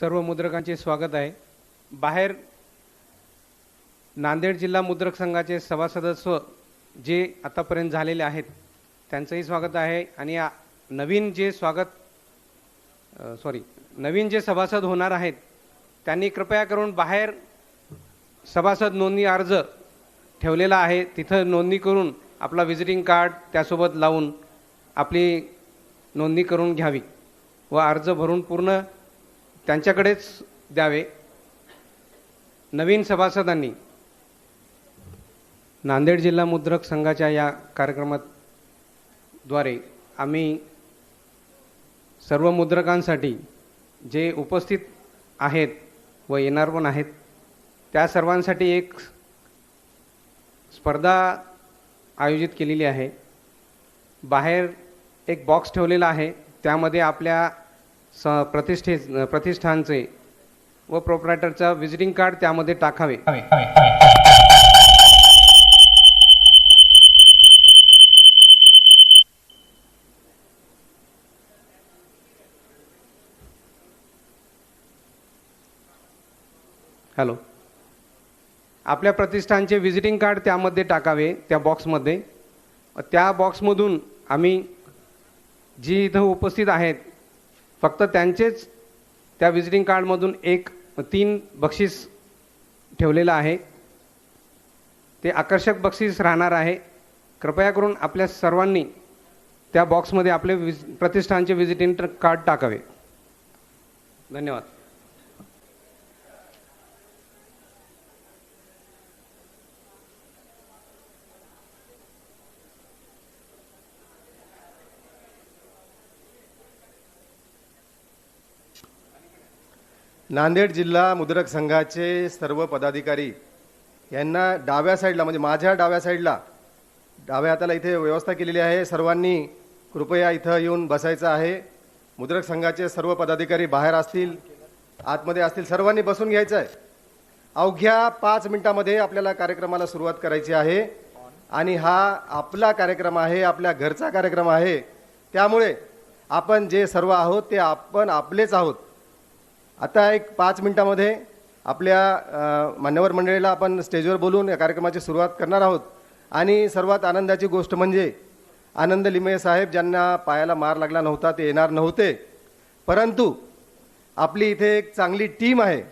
सर्व मुद्रकांचे स्वागत आहे। बाहेर नांदेड जिल्हा मुद्रक संघाचे सभासदस्व जे आतापर्यंत झालेले आहेत त्यांचंही स्वागत आहे आणि नवीन जे सभासद होणार आहेत त्यांनी कृपया करून बाहेर सभासद नोंदणी अर्ज ठेवलेला आहे, तिथं नोंदणी करून आपला विजिटिंग कार्ड त्यासोबत लावून आपली नोंदणी करून घ्यावी व अर्ज भरून पूर्ण त्यांच्याकडेच द्यावे। नवीन सभासदांनी नांदेड जिल्हा मुद्रक संघाच्या या कार्यक्रमाद्वारे आम्ही सर्व मुद्रकांसाठी जे उपस्थित आहेत व येणार पण आहेत त्या सर्वांसाठी एक स्पर्धा आयोजित केलेली आहे। बाहेर एक बॉक्स ठेवलेला आहे, त्यामध्ये आपल्या प्रतिष्ठानचे व प्रोप्रायटरचा विजिटिंग कार्ड त्यामध्ये टाकावे। हॅलो, आपल्या प्रतिष्ठानचे विजिटिंग कार्ड त्यामध्ये टाकावे त्या बॉक्समध्ये। त्या बॉक्समधून आम्ही जी इथं उपस्थित आहेत फक्त त्यांचेच त्या विजिटिंग कार्डमधून 3 बक्षीस ठेवलेलं आहे, ते आकर्षक बक्षीस राहणार आहे। कृपया करून आपल्या सर्वांनी त्या बॉक्समध्ये आपले प्रतिष्ठानचे विजिटिंग कार्ड टाकावे। धन्यवाद। नांदेड जिल्हा मुद्रक संघाचे सर्व पदाधिकारी यांना डाव्या साईडला म्हणजे माझ्या डाव्या साईडला डाव्या हाताला इथे व्यवस्था केलेली आहे। सर्वांनी कृपया इथं येऊन बसायचं आहे। मुद्रक संघाचे सर्व पदाधिकारी बाहेर असतील, आतमध्ये असतील, सर्वांनी बसून घ्यायचं आहे। अवघ्या 5 मिनिटांमध्ये आपल्याला कार्यक्रमाला सुरुवात करायची आहे आणि हा आपला कार्यक्रम आहे, आपल्या घरचा कार्यक्रम आहे। त्यामुळे आपण जे सर्व आहोत ते आपण आपलेच आहोत। आता एक 5 मिनिटांमध्ये आपल्या मान्यवर मंडळीला आपण स्टेजवर बोलून या कार्यक्रमाची सुरुवात करणार आहोत। आणि सर्वात आनंदाची गोष्ट म्हणजे आनंद लिमये साहेब ज्यांना पायाला मार लागला नव्हता ते येणार नव्हते, परंतु आपली इथे एक चांगली टीम आहे।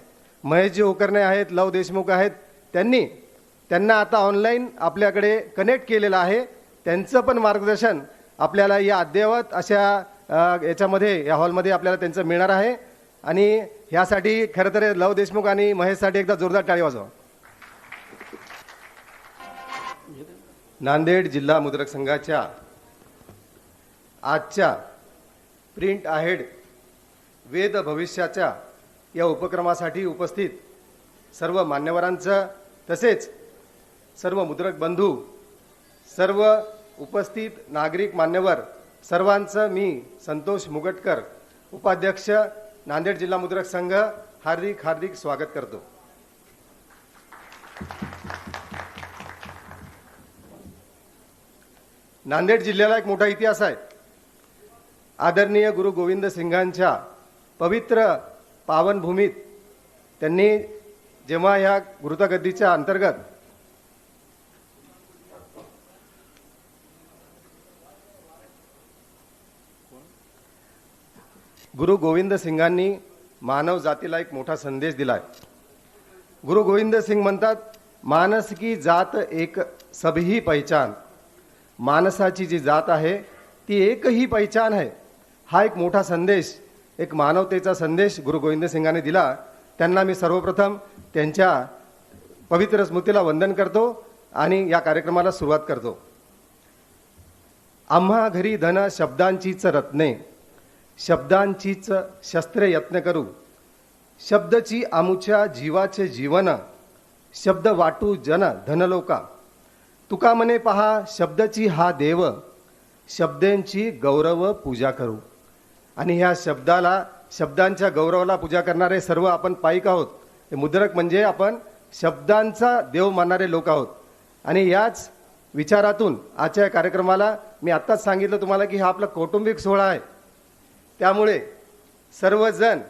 महेशजी होकर्णे आहेत, लव देशमुख आहेत, त्यांना आता ऑनलाईन आपल्याकडे कनेक्ट केलेलं आहे। त्यांचं पण मार्गदर्शन आपल्याला या अद्ययावत अशा याच्यामध्ये या हॉलमध्ये आपल्याला त्यांचं मिळणार आहे। आणि ह्यासाठी खरं तर लव देशमुख आणि महेशसाठी एकदा जोरदार टाळी वाजवा। नांदेड जिल्हा मुद्रक संघाच्या आजच्या प्रिंट अहेड वेद भविष्याच्या या उपक्रमासाठी उपस्थित सर्व मान्यवरांचं तसेच सर्व मुद्रक बंधू, सर्व उपस्थित नागरिक मान्यवर सर्वांचं मी संतोष मुगटकर, उपाध्यक्ष नांदेड जिल्हा मुद्रक संघ हार्दिक हार्दिक स्वागत करतो। नांदेड जिल्ह्याला एक मोठा इतिहास आहे। आदरणीय गुरु गोविंद सिंगांच्या पवित्र पावनभूमीत त्यांनी जेव्हा ह्या गुरुतागद्दीच्या अंतर्गत गुरु गोविंद सिंगांनी मानव जातीला एक मोठा संदेश दिलाय। गुरु गोविंद सिंग म्हणतात, मानस की जात एक सबही पहचान। मानसाची जी जात आहे ती एक ही पहचान है। हा एक मोठा संदेश, एक मानवतेचा संदेश गुरु गोविंद सिंगांनी दिला। त्यांना मी सर्वप्रथम त्यांच्या पवित्र स्मृतीला वंदन करतो आणि या कार्यक्रमाला सुरुवात करतो। आम्हा घरी धन शब्दांचीच रत्ने, शब्दांचीच शस्त्रे यत्न करू। शब्दची आमुच्या जीवाचे जीवन, शब्द वाटू जन धनलोका। तुका म्हणे पहा शब्दची हा देव, शब्दांची गौरव पूजा करू। आणि ह्या शब्दांच्या गौरवाला पूजा करणारे सर्व आपण पाईक आहोत। हे मुद्रक म्हणजे आपण शब्दांचा देव मानणारे लोक आहोत। आणि याच विचारातून आजच्या कार्यक्रमाला मी आत्ताच सांगितलं तुम्हाला की हा आपला कौटुंबिक सोहळा आहे। त्यामुळे सर्वजण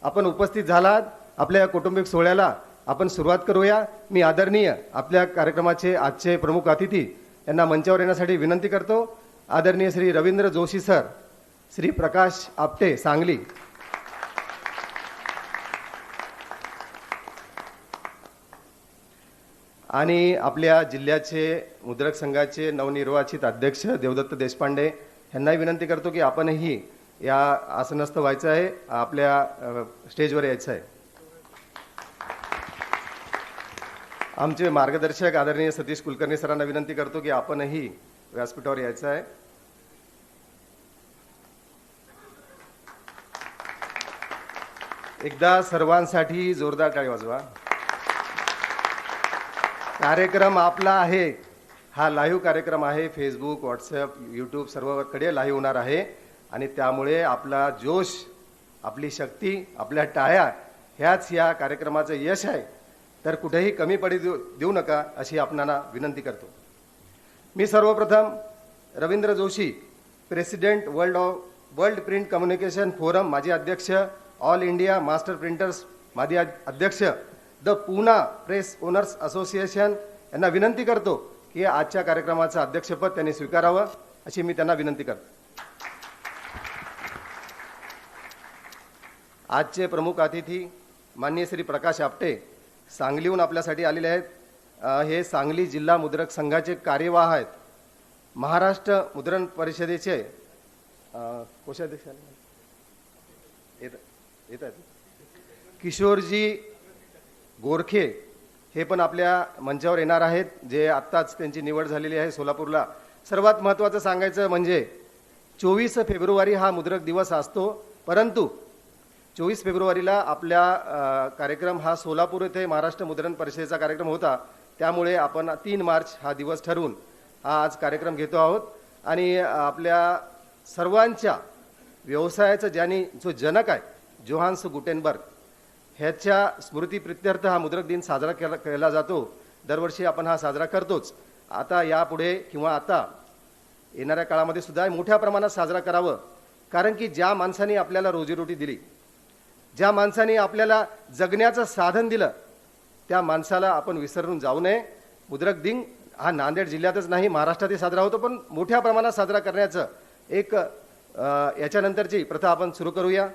आपण उपस्थित झालात आपल्या या कौटुंबिक सोहळ्याला आपण सुरुवात करूया. मी आदरणीय आपल्या कार्यक्रमाचे आजचे प्रमुख अतिथी यांना मंचावर येण्यासाठी विनंती करतो. आदरणीय श्री रवींद्र जोशी सर, श्री प्रकाश आपटे सांगली, आणि आपल्या जिल्ह्याचे मुद्रक संघाचे नवनिर्वाचित अध्यक्ष देवदत्त देशपांडे यांनाही विनंती करतो की आपणही या आसनस्थ व्हायचं आहे, आपल्या स्टेजवर यायचं आहे. आमचे मार्गदर्शक आदरणीय सतीश कुलकर्णी सरांना विनंती करतो की आपणही व्यासपीठावर यायचं आहे. एकदा सर्वांसाठी जोरदार टाळी वाजवा. कार्यक्रम आपला आहे, हा लाईव्ह कार्यक्रम आहे. फेसबुक, व्हॉट्सअप, यूट्यूब सर्वकडे लाईव्ह होणार आहे आणि त्यामुळे आपला जोश, आपली शक्ती, आपल्या टाळ्या ह्याच या कार्यक्रमाचं यश आहे. तर कुठेही कमी पडी देऊ नका अशी आपणाला विनंती करतो. मी सर्वप्रथम Ravindra Joshi, president world print communication forum, माजी अध्यक्ष, ऑल इंडिया मास्टर प्रिंटर्स माजी अध्यक्ष, the Poona press owners association यांना विनंती करतो की आजच्या कार्यक्रमाचं अध्यक्षपद त्यांनी स्वीकारावं अशी मी त्यांना विनंती करतो. आजचे प्रमुख अतिथी माननीय श्री प्रकाश आपटे सांगलीहून आपल्यासाठी आलेले आहेत. हे सांगली जिल्हा मुद्रक संघाचे कार्यवाह आहेत. महाराष्ट्र मुद्रण परिषदेचे कोषाध्यक्ष येत आहेत किशोरजी गोरखे, हे पण आपल्या मंचावर येणार आहेत, जे आत्ताच त्यांची निवड झालेली आहे सोलापूरला. सर्वात महत्त्वाचं सांगायचं म्हणजे 24 फेब्रुवारी हा मुद्रक दिवस असतो, परंतु 24 फेब्रुवारीला आपल्या कार्यक्रम हा सोलापूर येथे महाराष्ट्र मुद्रण परिषदेचा कार्यक्रम होता. त्यामुळे आपण 3 मार्च हा दिवस ठरवून हा आज कार्यक्रम घेतो आहोत. आणि आपल्या सर्वांच्या व्यवसायाचं जो जनक आहे जोहान्स गुटेनबर्ग, ह्याच्या स्मृतीप्रित्यर्थ हा मुद्रक दिन साजरा केला जातो. दरवर्षी आपण हा साजरा करतोच. आता यापुढे किंवा आता येणाऱ्या काळामध्ये सुद्धा मोठ्या प्रमाणात साजरा करावं, कारण की ज्या माणसाने आपल्याला रोजीरोटी दिली, ज्या माणसाने आपल्याला जगण्याचं साधन दिलं, त्या माणसाला आपण विसरून जाऊ नये. मुद्रक दिन हा नांदेड जिल्ह्यातच नाही महाराष्ट्रातही साजरा होतो, पण मोठ्या प्रमाणात साजरा करण्याचं एक याच्यानंतरची प्रथा आपण सुरू करूया.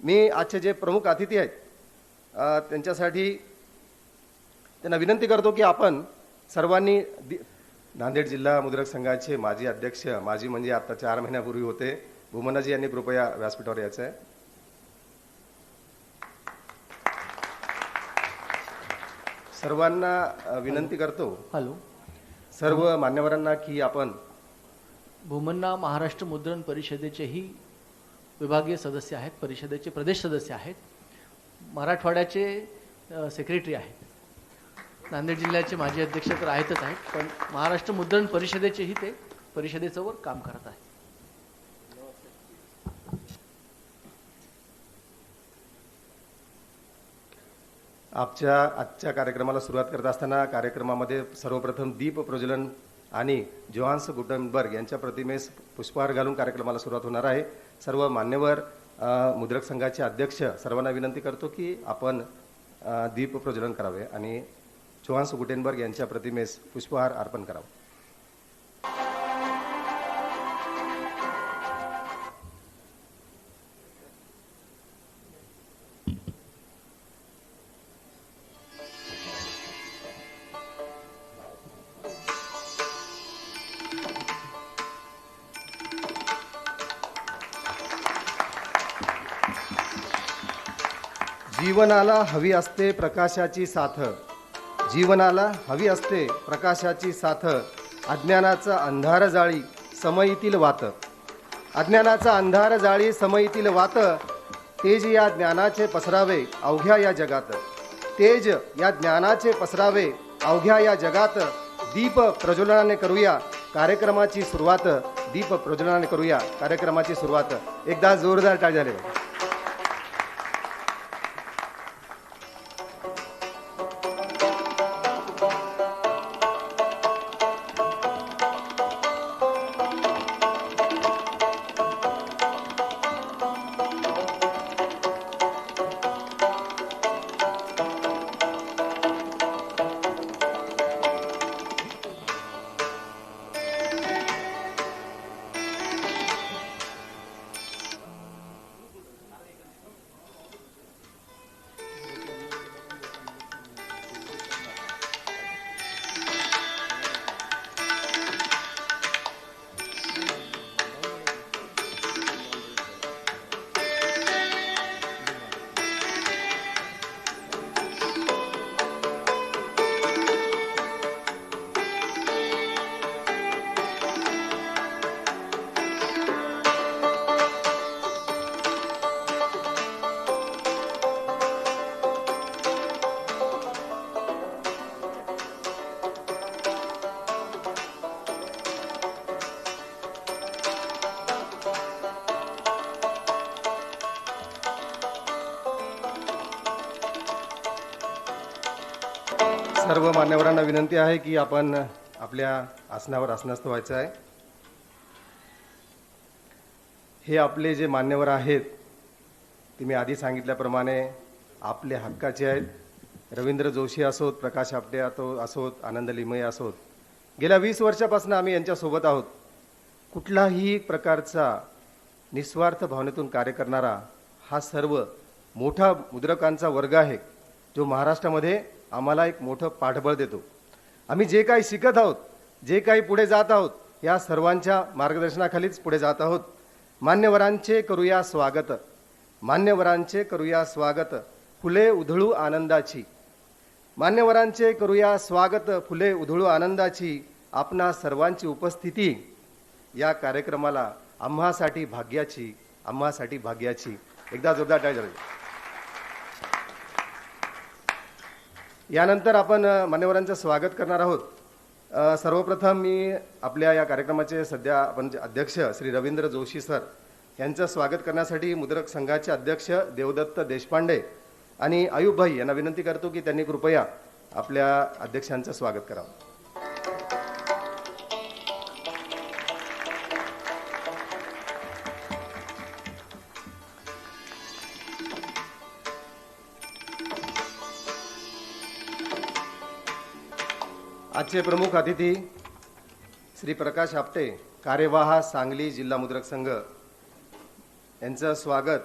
मी आजचे जे प्रमुख अतिथी आहेत त्यांना विनंती करतो की आपण सर्वांनी नांदेड जिल्हा मुद्रक संघाचे माजी अध्यक्ष, माजी म्हणजे आता 4 महिन्यापूर्वी होते, भूमनाजी यांनी कृपया व्यासपीठावर यायचं आहे. सर्वांना विनंती करतो, सर्व मान्यवरांना, की आपण भूमन्ना महाराष्ट्र मुद्रण परिषदेचेही विभागीय सदस्य आहेत, परिषदेचे प्रदेश सदस्य आहेत, मराठवाड्याचे सेक्रेटरी आहेत, नांदेड जिल्ह्याचे माजी अध्यक्ष तर आहेतच आहेत, पण महाराष्ट्र मुद्रण परिषदेचेही ते परिषदेचं वर काम करत आहेत. आजच्या कार्यक्रमाला सुरुवात करत असताना कार्यक्रमामध्ये सर्वप्रथम दीप प्रज्वलन आणि जोहान्स गुटेनबर्ग यांच्या प्रतिमेस पुष्पहार घालून कार्यक्रमाला सुरुवात होणार आहे. सर्व मान्यवर मुद्रक संघाचे अध्यक्ष सर्वांना विनंती करतो की आपण दीप प्रज्वलन करावे आणि जोहान्स गुटेनबर्ग यांच्या प्रतिमेस पुष्पहार अर्पण करावा. जीवनाला हवी असते प्रकाशाची साथ, जीवनाला हवी असते प्रकाशाची साथ, अज्ञानाचा अंधार जाळी समयीतील वात, अज्ञानाचा अंधार जाळी समयीतील वात, तेज या ज्ञानाचे पसरावे अवघ्या या जगात, तेज या ज्ञानाचे पसरावे अवघ्या या जगात. दीप प्रज्वलनाने करूया कार्यक्रमाची सुरुवात, दीप प्रज्वलनाने करूया कार्यक्रमाची सुरुवात. एकदा जोरदार टाळी झाले. सर्व मान्यवरांना विनंती आहे की आपण आपल्या आसनावर आसनस्थ व्हायचं आहे. हे आपले जे मान्यवर आहेत ते मी आधी सांगितल्याप्रमाणे आपले हक्काचे आहेत. रवींद्र जोशी असोत, प्रकाश आपटे असोत, आनंद लिमये असोत, गेल्या 20 वर्षापासून आम्ही यांच्यासोबत आहोत. कुठलाही प्रकारचा निस्वार्थ भावनेतून कार्य करणारा हा सर्व मोठा मुद्रकांचा वर्ग आहे, जो महाराष्ट्रामध्ये आम्हाला एक मोठं पाठबळ देतो. आम्ही जे काही शिकत आहोत, जे काही पुढे जात आहोत, या सर्वांच्या मार्गदर्शनाखालीच पुढे जात आहोत. मान्यवरांचे करूया स्वागत, मान्यवरांचे करूया स्वागत, फुले उधळू आनंदाची. मान्यवरांचे करूया स्वागत, फुले उधळू आनंदाची. आपणा सर्वांची उपस्थिती या कार्यक्रमाला आम्हासाठी भाग्याची, आम्हासाठी भाग्याची. एकदा जोरदार टाळ्या झाली. यानंतर आपण मान्यवरांचं स्वागत करणार आहोत. सर्वप्रथम मी आपल्या या कार्यक्रमाचे सध्या आपण अध्यक्ष श्री रवींद्र जोशी सर यांचं स्वागत करण्यासाठी मुद्रक संघाचे अध्यक्ष देवदत्त देशपांडे आणि अयूब भाई यांना विनंती करतो की त्यांनी कृपया आपल्या अध्यक्षांचं स्वागत करावं. आजचे प्रमुख अतिथी श्री प्रकाश आपटे, कार्यवाह सांगली जिल्हा मुद्रक संघ यांचं स्वागत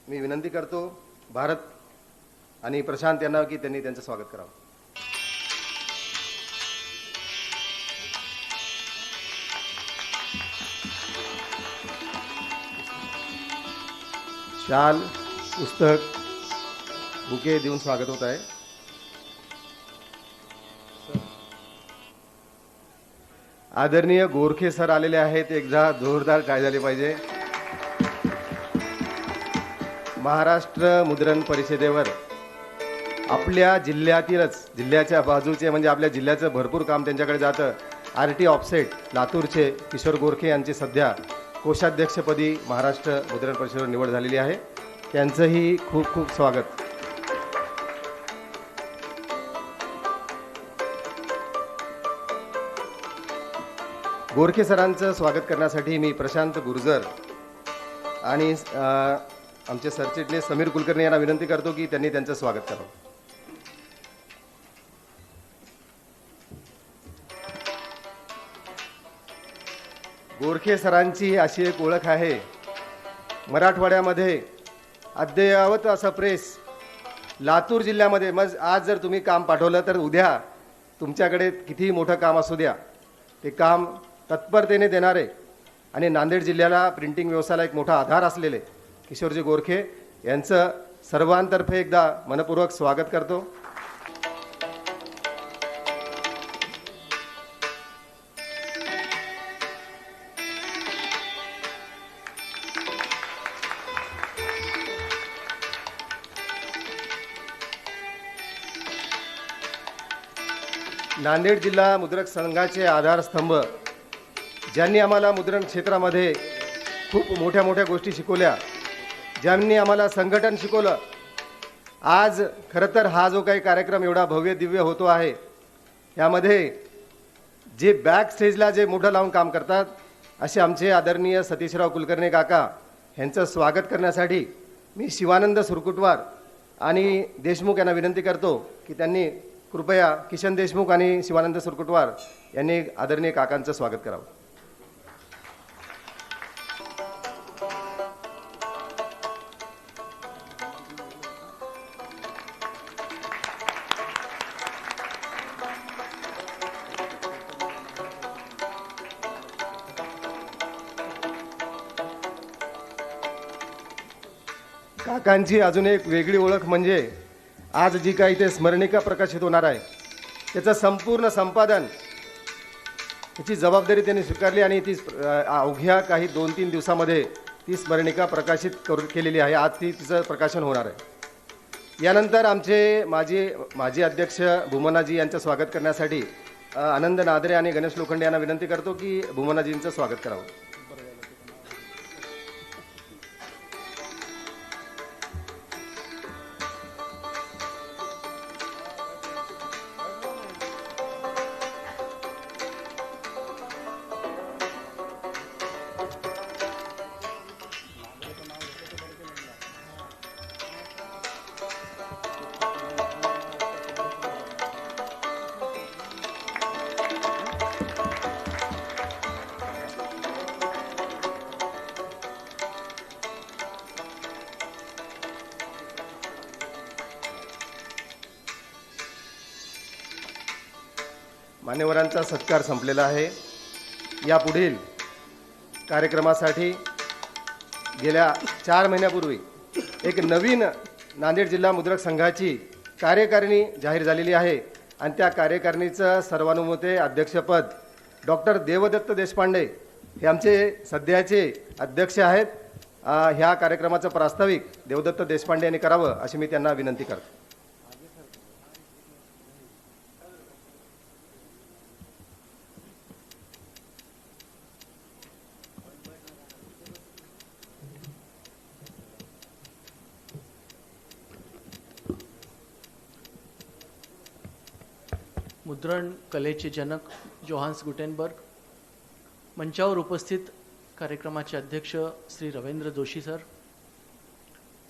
मी विनंती करतो. भारत आणि प्रशांत यांना की त्यांनी त्यांचं स्वागत करावं. शाल, पुस्तक, बुके देऊन स्वागत होत आहे. आदरणीय गोरखे सर आलेले आहेत, एकदा जोरदार टाळ्या झाली पाहिजे. महाराष्ट्र मुद्रण परिषदेवर आपल्या जिल्ह्यातीलच, जिल्ह्याच्या बाजूचे म्हणजे आपल्या जिल्ह्याचं भरपूर काम त्यांच्याकडे जातं. RT ऑफसेट लातूरचे किशोर गोरखे यांची सध्या कोषाध्यक्षपदी महाराष्ट्र मुद्रण परिषदेवर निवड झालेली आहे. त्यांचंही खूप खूप स्वागत. गोरखे सरांचं स्वागत करण्यासाठी मी प्रशांत गुर्जर आणि आमचे सरचिटणीस समीर कुलकर्णी यांना विनंती करतो की त्यांनी त्यांचं स्वागत करावं. गोरखे सरांची अशी एक ओळख आहे, मराठवाड्यामध्ये अद्ययावत असं प्रेस, लातूर जिल्ह्यामध्ये. मग आज जर तुम्ही काम पाठवलं तर उद्या तुमच्याकडे कितीही मोठं काम असू द्या, ते काम तत्परतेने देणारे आणि नांदेड जिल्ह्याला प्रिंटिंग व्यवसायाला एक मोठा आधार असलेले किशोरजी गोरखे यांचं सर्वांतर्फे एकदा मनपूर्वक स्वागत करतो. नांदेड जिल्हा मुद्रक संघाचे आधारस्तंभ, ज्यांनी आम्हाला मुद्रण क्षेत्रामध्ये खूप मोठ्या मोठ्या गोष्टी शिकवल्या, ज्यांनी आम्हाला संघटन शिकवलं. आज खरं तर हा जो काही कार्यक्रम एवढा भव्य दिव्य होतो आहे, यामध्ये जे बॅक स्टेजला जे मोठं लावून काम करतात असे आमचे आदरणीय सतीशराव कुलकर्णी काका यांचं स्वागत करण्यासाठी मी शिवानंद सुरकुटवार आणि देशमुख यांना विनंती करतो की त्यांनी कृपया किशन देशमुख आणि शिवानंद सुरकुटवार यांनी आदरणीय काकांचं स्वागत करावं. काकांची अजून एक वेगळी ओळख म्हणजे आज जी काही ते स्मरणिका प्रकाशित होणार आहे, त्याचं संपूर्ण संपादन याची जबाबदारी त्यांनी स्वीकारली आणि ती अवघ्या काही 2-3 दिवसामध्ये ती स्मरणिका प्रकाशित केलेली आहे. आज तिचं प्रकाशन होणार आहे. यानंतर आमचे माजी अध्यक्ष भूमनाजी यांचं स्वागत करण्यासाठी आनंद नादरे आणि गणेश लोखंडे यांना विनंती करतो की भूमनाजींचं स्वागत करावं. मान्यवरांचा सत्कार संपलेला आहे. यापुढील कार्यक्रमासाठी गेल्या 4 महिन्यापूर्वी एक नवीन नांदेड जिल्हा मुद्रक संघाची कार्यकारिणी जाहीर झालेली आहे आणि त्या कार्यकारिणीचं सर्वानुमते अध्यक्षपद डॉक्टर देवदत्त देशपांडे हे आमचे सध्याचे अध्यक्ष आहेत. ह्या कार्यक्रमाचं प्रास्ताविक देवदत्त देशपांडे यांनी करावं अशी मी त्यांना विनंती करतो. मुद्रण कलेचे जनक जोहान्स गुटेनबर्ग, मंचावर उपस्थित कार्यक्रमाचे अध्यक्ष श्री रवींद्र जोशी सर,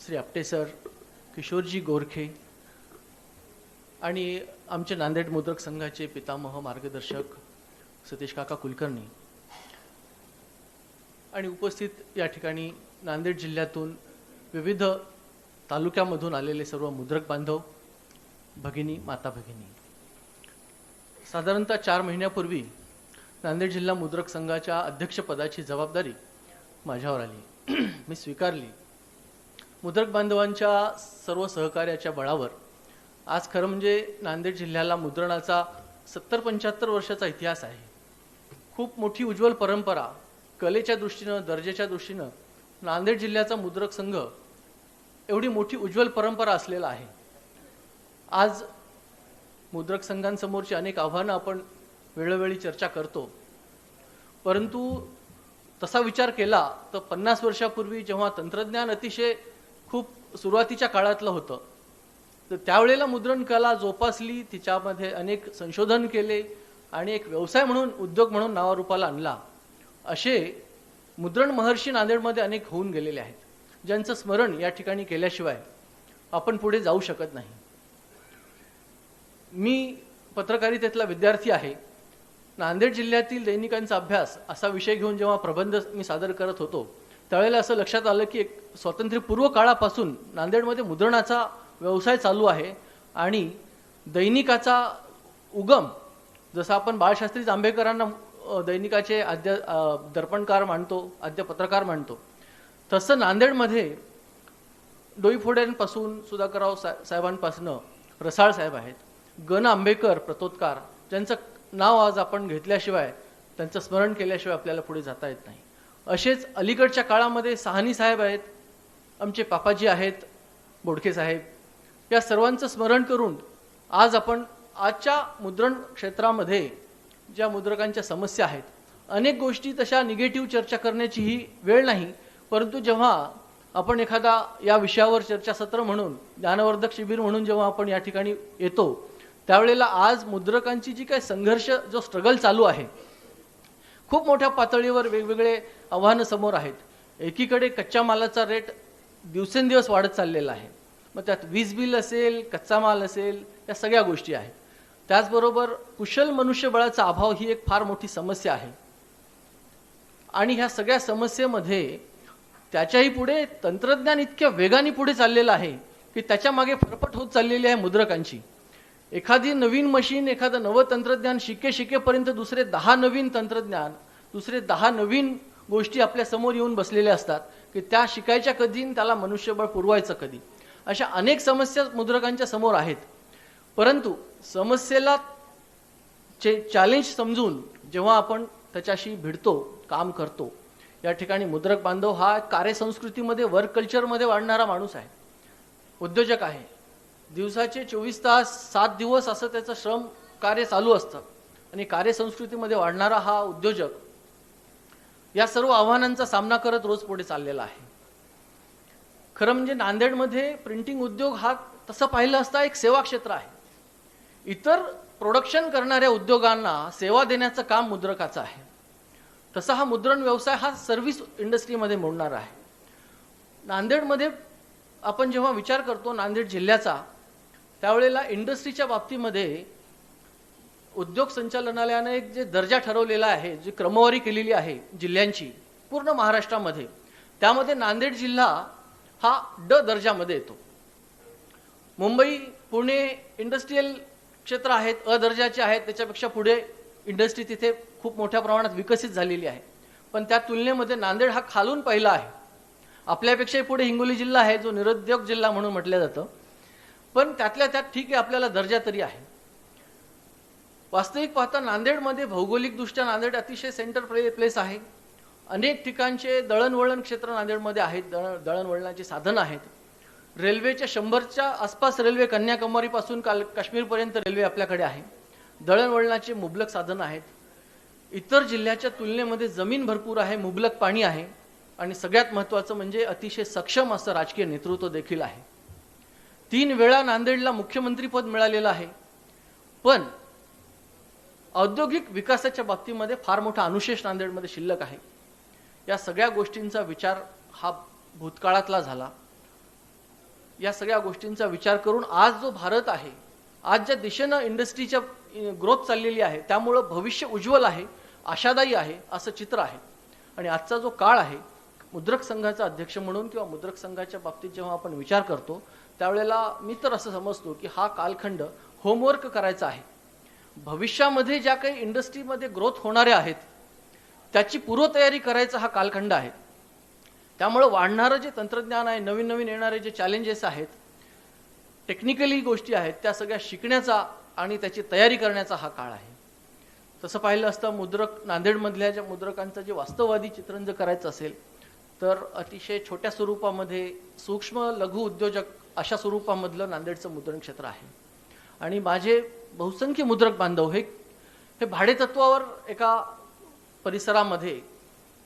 श्री आपटे सर, किशोरजी गोरखे आणि आमचे नांदेड मुद्रक संघाचे पितामह मार्गदर्शक सतीश काका कुलकर्णी आणि उपस्थित या ठिकाणी नांदेड जिल्ह्यातून विविध तालुक्यामधून आलेले सर्व मुद्रक बांधव, भगिनी, माता भगिनी. साधारणतः 4 महिन्यापूर्वी नांदेड जिल्हा मुद्रक संघाच्या अध्यक्षपदाची जबाबदारी माझ्यावर आली. मी स्वीकारली. मुद्रक बांधवांच्या सर्व सहकार्याच्या बळावर आज खरं म्हणजे नांदेड जिल्ह्याला मुद्रणाचा 70-75 वर्षाचा इतिहास आहे. खूप मोठी उज्ज्वल परंपरा, कलेच्या दृष्टीनं, दर्जाच्या दृष्टीनं नांदेड जिल्ह्याचा मुद्रक संघ एवढी मोठी उज्ज्वल परंपरा असलेला आहे. आज मुद्रक संघांसमोरची अनेक आव्हानं आपण वेळोवेळी चर्चा करतो, परंतु तसा विचार केला तर 50 वर्षापूर्वी जेव्हा तंत्रज्ञान अतिशय खूप सुरुवातीच्या काळातलं होतं, तर त्यावेळेला मुद्रण कला जोपासली, तिच्यामध्ये अनेक संशोधन केले आणि एक व्यवसाय म्हणून, उद्योग म्हणून नावारूपाला आणला. असे मुद्रण महर्षी नांदेडमध्ये अनेक होऊन गेलेले आहेत, ज्यांचं स्मरण या ठिकाणी केल्याशिवाय आपण पुढे जाऊ शकत नाही. मी पत्रकारितेतला विद्यार्थी आहे. नांदेड जिल्ह्यातील दैनिकांचा अभ्यास असा विषय घेऊन जेव्हा प्रबंध मी सादर करत होतो, त्यावेळेला असं लक्षात आलं की एक स्वातंत्र्यपूर्व काळापासून नांदेडमध्ये मुद्रणाचा व्यवसाय चालू आहे आणि दैनिकाचा उगम, जसं आपण बाळशास्त्री जांभेकरांना दैनिकाचे आद्य दर्पणकार मानतो, आद्य पत्रकार मानतो, तसं नांदेडमध्ये डोईफोड्यांपासून सुधाकरराव साहेबांपासून रसाळ साहेब आहेत, गण आंबेकर प्रतोदकार, ज्यांचं नाव आज आपण घेतल्याशिवाय, त्यांचं स्मरण केल्याशिवाय आपल्याला पुढे जाता येत नाही. असेच अलीकडच्या काळामध्ये साहनी साहेब आहेत, आमचे पापाजी आहेत, बोडके साहेब, या सर्वांचं स्मरण करून आज आपण आजच्या मुद्रण क्षेत्रामध्ये ज्या मुद्रकांच्या समस्या आहेत, अनेक गोष्टी तशा निगेटिव्ह चर्चा करण्याची ही वेळ नाही, परंतु जेव्हा आपण एखादा या विषयावर चर्चासत्र म्हणून, ज्ञानवर्धक शिबिर म्हणून जेव्हा आपण या ठिकाणी येतो, त्यावेळेला आज मुद्रकांची जी काही संघर्ष, जो स्ट्रगल चालू आहे, खूप मोठ्या पातळीवर वेगवेगळे आव्हानं समोर आहेत. एकीकडे कच्च्या मालाचा रेट दिवसेंदिवस वाढत चाललेला आहे, मग त्यात वीज बिल असेल, कच्चा माल असेल, या सगळ्या गोष्टी आहेत. त्याचबरोबर कुशल मनुष्यबळाचा अभाव ही एक फार मोठी समस्या आहे आणि ह्या सगळ्या समस्येमध्ये त्याच्याही पुढे तंत्रज्ञान इतक्या वेगाने पुढे चाललेलं आहे की त्याच्या मागे फरफट होत चाललेली आहे मुद्रकांची. एखादी नवीन मशीन, एखादं नवं तंत्रज्ञान शिकेपर्यंत दुसरे 10 नवीन तंत्रज्ञान, दुसरे 10 नवीन गोष्टी आपल्या समोर येऊन बसलेल्या असतात की त्या शिकायच्या कधी, त्याला मनुष्यबळ पुरवायचं कधी. अशा अनेक समस्या मुद्रकांच्या समोर आहेत. परंतु समस्येला चॅलेंज समजून जेव्हा आपण त्याच्याशी भिडतो, काम करतो, या ठिकाणी मुद्रक बांधव हा कार्यसंस्कृतीमध्ये, वर्क कल्चरमध्ये वाढणारा माणूस आहे, उद्योजक आहे. दिवसाचे 24 तास 7 दिवस असं त्याचं श्रम कार्य चालू असतं आणि कार्यसंस्कृतीमध्ये वाढणारा हा उद्योजक या सर्व आव्हानांचा सामना करत रोज पुढे चाललेला आहे. खरं म्हणजे नांदेडमध्ये प्रिंटिंग उद्योग हा तसं पाहिलं असता एक सेवा क्षेत्र आहे. इतर प्रोडक्शन करणाऱ्या उद्योगांना सेवा देण्याचं काम मुद्रकाचं आहे. तसा हा मुद्रण व्यवसाय हा सर्व्हिस इंडस्ट्रीमध्ये मोडणारा आहे. नांदेडमध्ये आपण जेव्हा विचार करतो नांदेड जिल्ह्याचा, त्यावेळेला इंडस्ट्रीच्या बाबतीमध्ये उद्योग संचालनालयाने एक जे दर्जा ठरवलेला आहे, जी क्रमवारी केलेली आहे जिल्ह्यांची पूर्ण महाराष्ट्रामध्ये, त्यामध्ये नांदेड जिल्हा हा ड दर्जामध्ये येतो. मुंबई, पुणे इंडस्ट्रियल क्षेत्र आहेत अदर्जाचे आहेत, त्याच्यापेक्षा पुढे इंडस्ट्री तिथे खूप मोठ्या प्रमाणात विकसित झालेली आहे. पण त्या तुलनेमध्ये नांदेड हा खालून पहिला आहे. आपल्यापेक्षाही पुढे हिंगोली जिल्हा आहे जो निरुद्योग जिल्हा म्हणून म्हटलं जातं. पण त्यातल्या त्यात ठीक आहे, आपल्याला दर्जा तरी आहे. वास्तविक पाहता नांदेडमध्ये भौगोलिकदृष्ट्या नांदेड अतिशय सेंटर प्लेस आहे. अनेक ठिकाणचे दळणवळण क्षेत्र नांदेडमध्ये आहेत, दळणवळणाची साधनं आहेत. रेल्वेच्या 100च्या आसपास रेल्वे, कन्याकुमारीपासून काश्मीरपर्यंत रेल्वे आपल्याकडे आहे. दळणवळणाचे मुबलक साधनं आहेत. इतर जिल्ह्याच्या तुलनेमध्ये जमीन भरपूर आहे, मुबलक पाणी आहे आणि सगळ्यात महत्त्वाचं म्हणजे अतिशय सक्षम असं राजकीय नेतृत्व देखील आहे. 3 वेळा नांदेडला मुख्यमंत्रीपद मिळालेलं आहे. पण औद्योगिक विकासाच्या बाबतीमध्ये फार मोठा अनुशेष नांदेडमध्ये शिल्लक आहे. या सगळ्या गोष्टींचा विचार हा भूतकाळातला झाला. या सगळ्या गोष्टींचा विचार करून आज जो भारत आहे, आज ज्या दिशेनं इंडस्ट्रीच्या ग्रोथ चाललेली आहे, त्यामुळं भविष्य उज्ज्वल आहे, आशादायी आहे असं चित्र आहे. आणि आजचा जो काळ आहे, मुद्रक संघाचा अध्यक्ष म्हणून किंवा मुद्रक संघाच्या बाबतीत जेव्हा आपण विचार करतो त्यावेळेला मी तर असं समजतो की हा कालखंड होमवर्क करायचा आहे. भविष्यामध्ये ज्या काही इंडस्ट्रीमध्ये ग्रोथ होणाऱ्या आहेत त्याची पूर्वतयारी करायचा हा कालखंड आहे. त्यामुळे वाढणारं जे तंत्रज्ञान आहे, नवीन नवीन येणारे जे चॅलेंजेस आहेत, टेक्निकली गोष्टी आहेत, त्या सगळ्या शिकण्याचा आणि त्याची तयारी करण्याचा हा काळ आहे. तसं पाहिलं असतं नांदेडमधल्या ज्या मुद्रकांचं जे वास्तववादी चित्रण जर करायचं असेल तर अतिशय छोट्या स्वरूपामध्ये सूक्ष्म लघु उद्योजक अशा स्वरूपामधलं नांदेडचं मुद्रण क्षेत्र आहे. आणि माझे बहुसंख्य मुद्रक बांधव हे भाडेतत्वावर एका परिसरामध्ये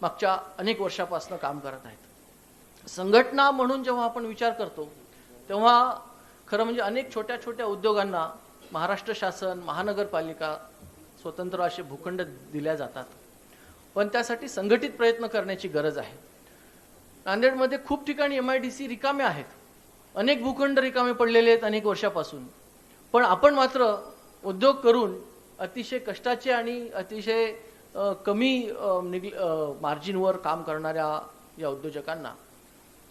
मागच्या अनेक वर्षापासून काम करत आहेत. संघटना म्हणून जेव्हा आपण विचार करतो तेव्हा खरं म्हणजे अनेक छोट्या छोट्या उद्योगांना महाराष्ट्र शासन, महानगरपालिका स्वतंत्र असे भूखंड दिल्या जातात. पण त्यासाठी संघटित प्रयत्न करण्याची गरज आहे. नांदेडमध्ये खूप ठिकाणी MIDC रिकामे आहेत, अनेक भूखंड रिकामे पडलेले आहेत अनेक वर्षापासून. पण आपण मात्र उद्योग करून अतिशय कष्टाचे आणि अतिशय कमी मार्जिनवर काम करणाऱ्या या उद्योजकांना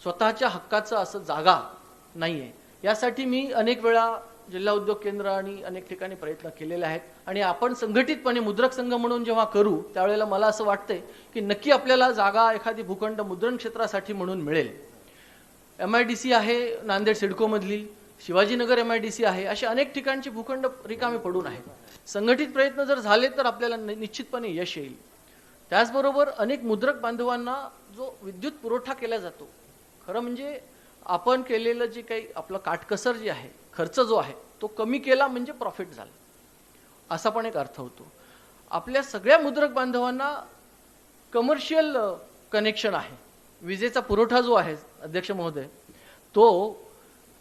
स्वतःच्या हक्काचं असं जागा नाही आहे. यासाठी मी अनेक वेळा जिल्हा उद्योग केंद्र आणि अनेक ठिकाणी प्रयत्न केलेले आहेत. आणि आपण संघटितपणे मुद्रक संघ म्हणून जेव्हा करू त्यावेळेला मला असं वाटतंय की नक्की आपल्याला जागा एखादी भूखंड मुद्रण क्षेत्रासाठी म्हणून मिळेल. MIDC आहे नांदेड सिडकोमधली, शिवाजीनगर MIDC आहे, असे अनेक ठिकाणचे भूखंड रिकामे पडून आहेत. संघटित प्रयत्न जर झाले तर आपल्याला निश्चितपणे यश येईल. त्याचबरोबर अनेक मुद्रक बांधवांना जो विद्युत पुरवठा केला जातो, खरं म्हणजे आपण केलेलं जे काही आपलं काटकसर जी आहे, खर्च जो आहे तो कमी केला म्हणजे प्रॉफिट झाला असा पण एक अर्थ होतो. आपल्या सगळ्या मुद्रक बांधवांना कमर्शियल कनेक्शन आहे. विजेचा पुरवठा जो आहे अध्यक्ष महोदय, तो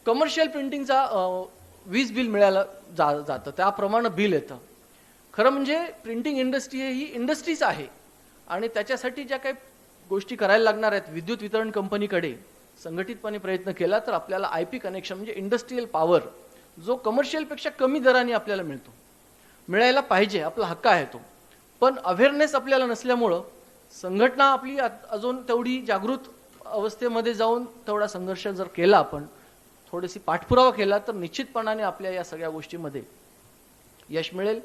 कमर्शियल प्रिंटिंगचा वीज बिल मिळायला जातं, त्याप्रमाणे बिल येतं. खरं म्हणजे प्रिंटिंग इंडस्ट्री ही इंडस्ट्रीच आहे आणि त्याच्यासाठी ज्या काही गोष्टी करायला लागणार आहेत विद्युत वितरण कंपनीकडे संघटितपणे प्रयत्न केला तर आपल्याला IP कनेक्शन म्हणजे इंडस्ट्रियल पॉवर जो कमर्शियलपेक्षा कमी दराने आपल्याला मिळायला पाहिजे, आपला हक्क आहे तो. पण अवेअरनेस आपल्याला नसल्यामुळं संघटना आपली अजून तेवढी जागृत अवस्थेमध्ये जाऊन तेवढा संघर्ष जर केला, आपण थोडीशी पाठपुरावा केला तर निश्चितपणाने आपल्या या सगळ्या गोष्टीमध्ये यश मिळेल.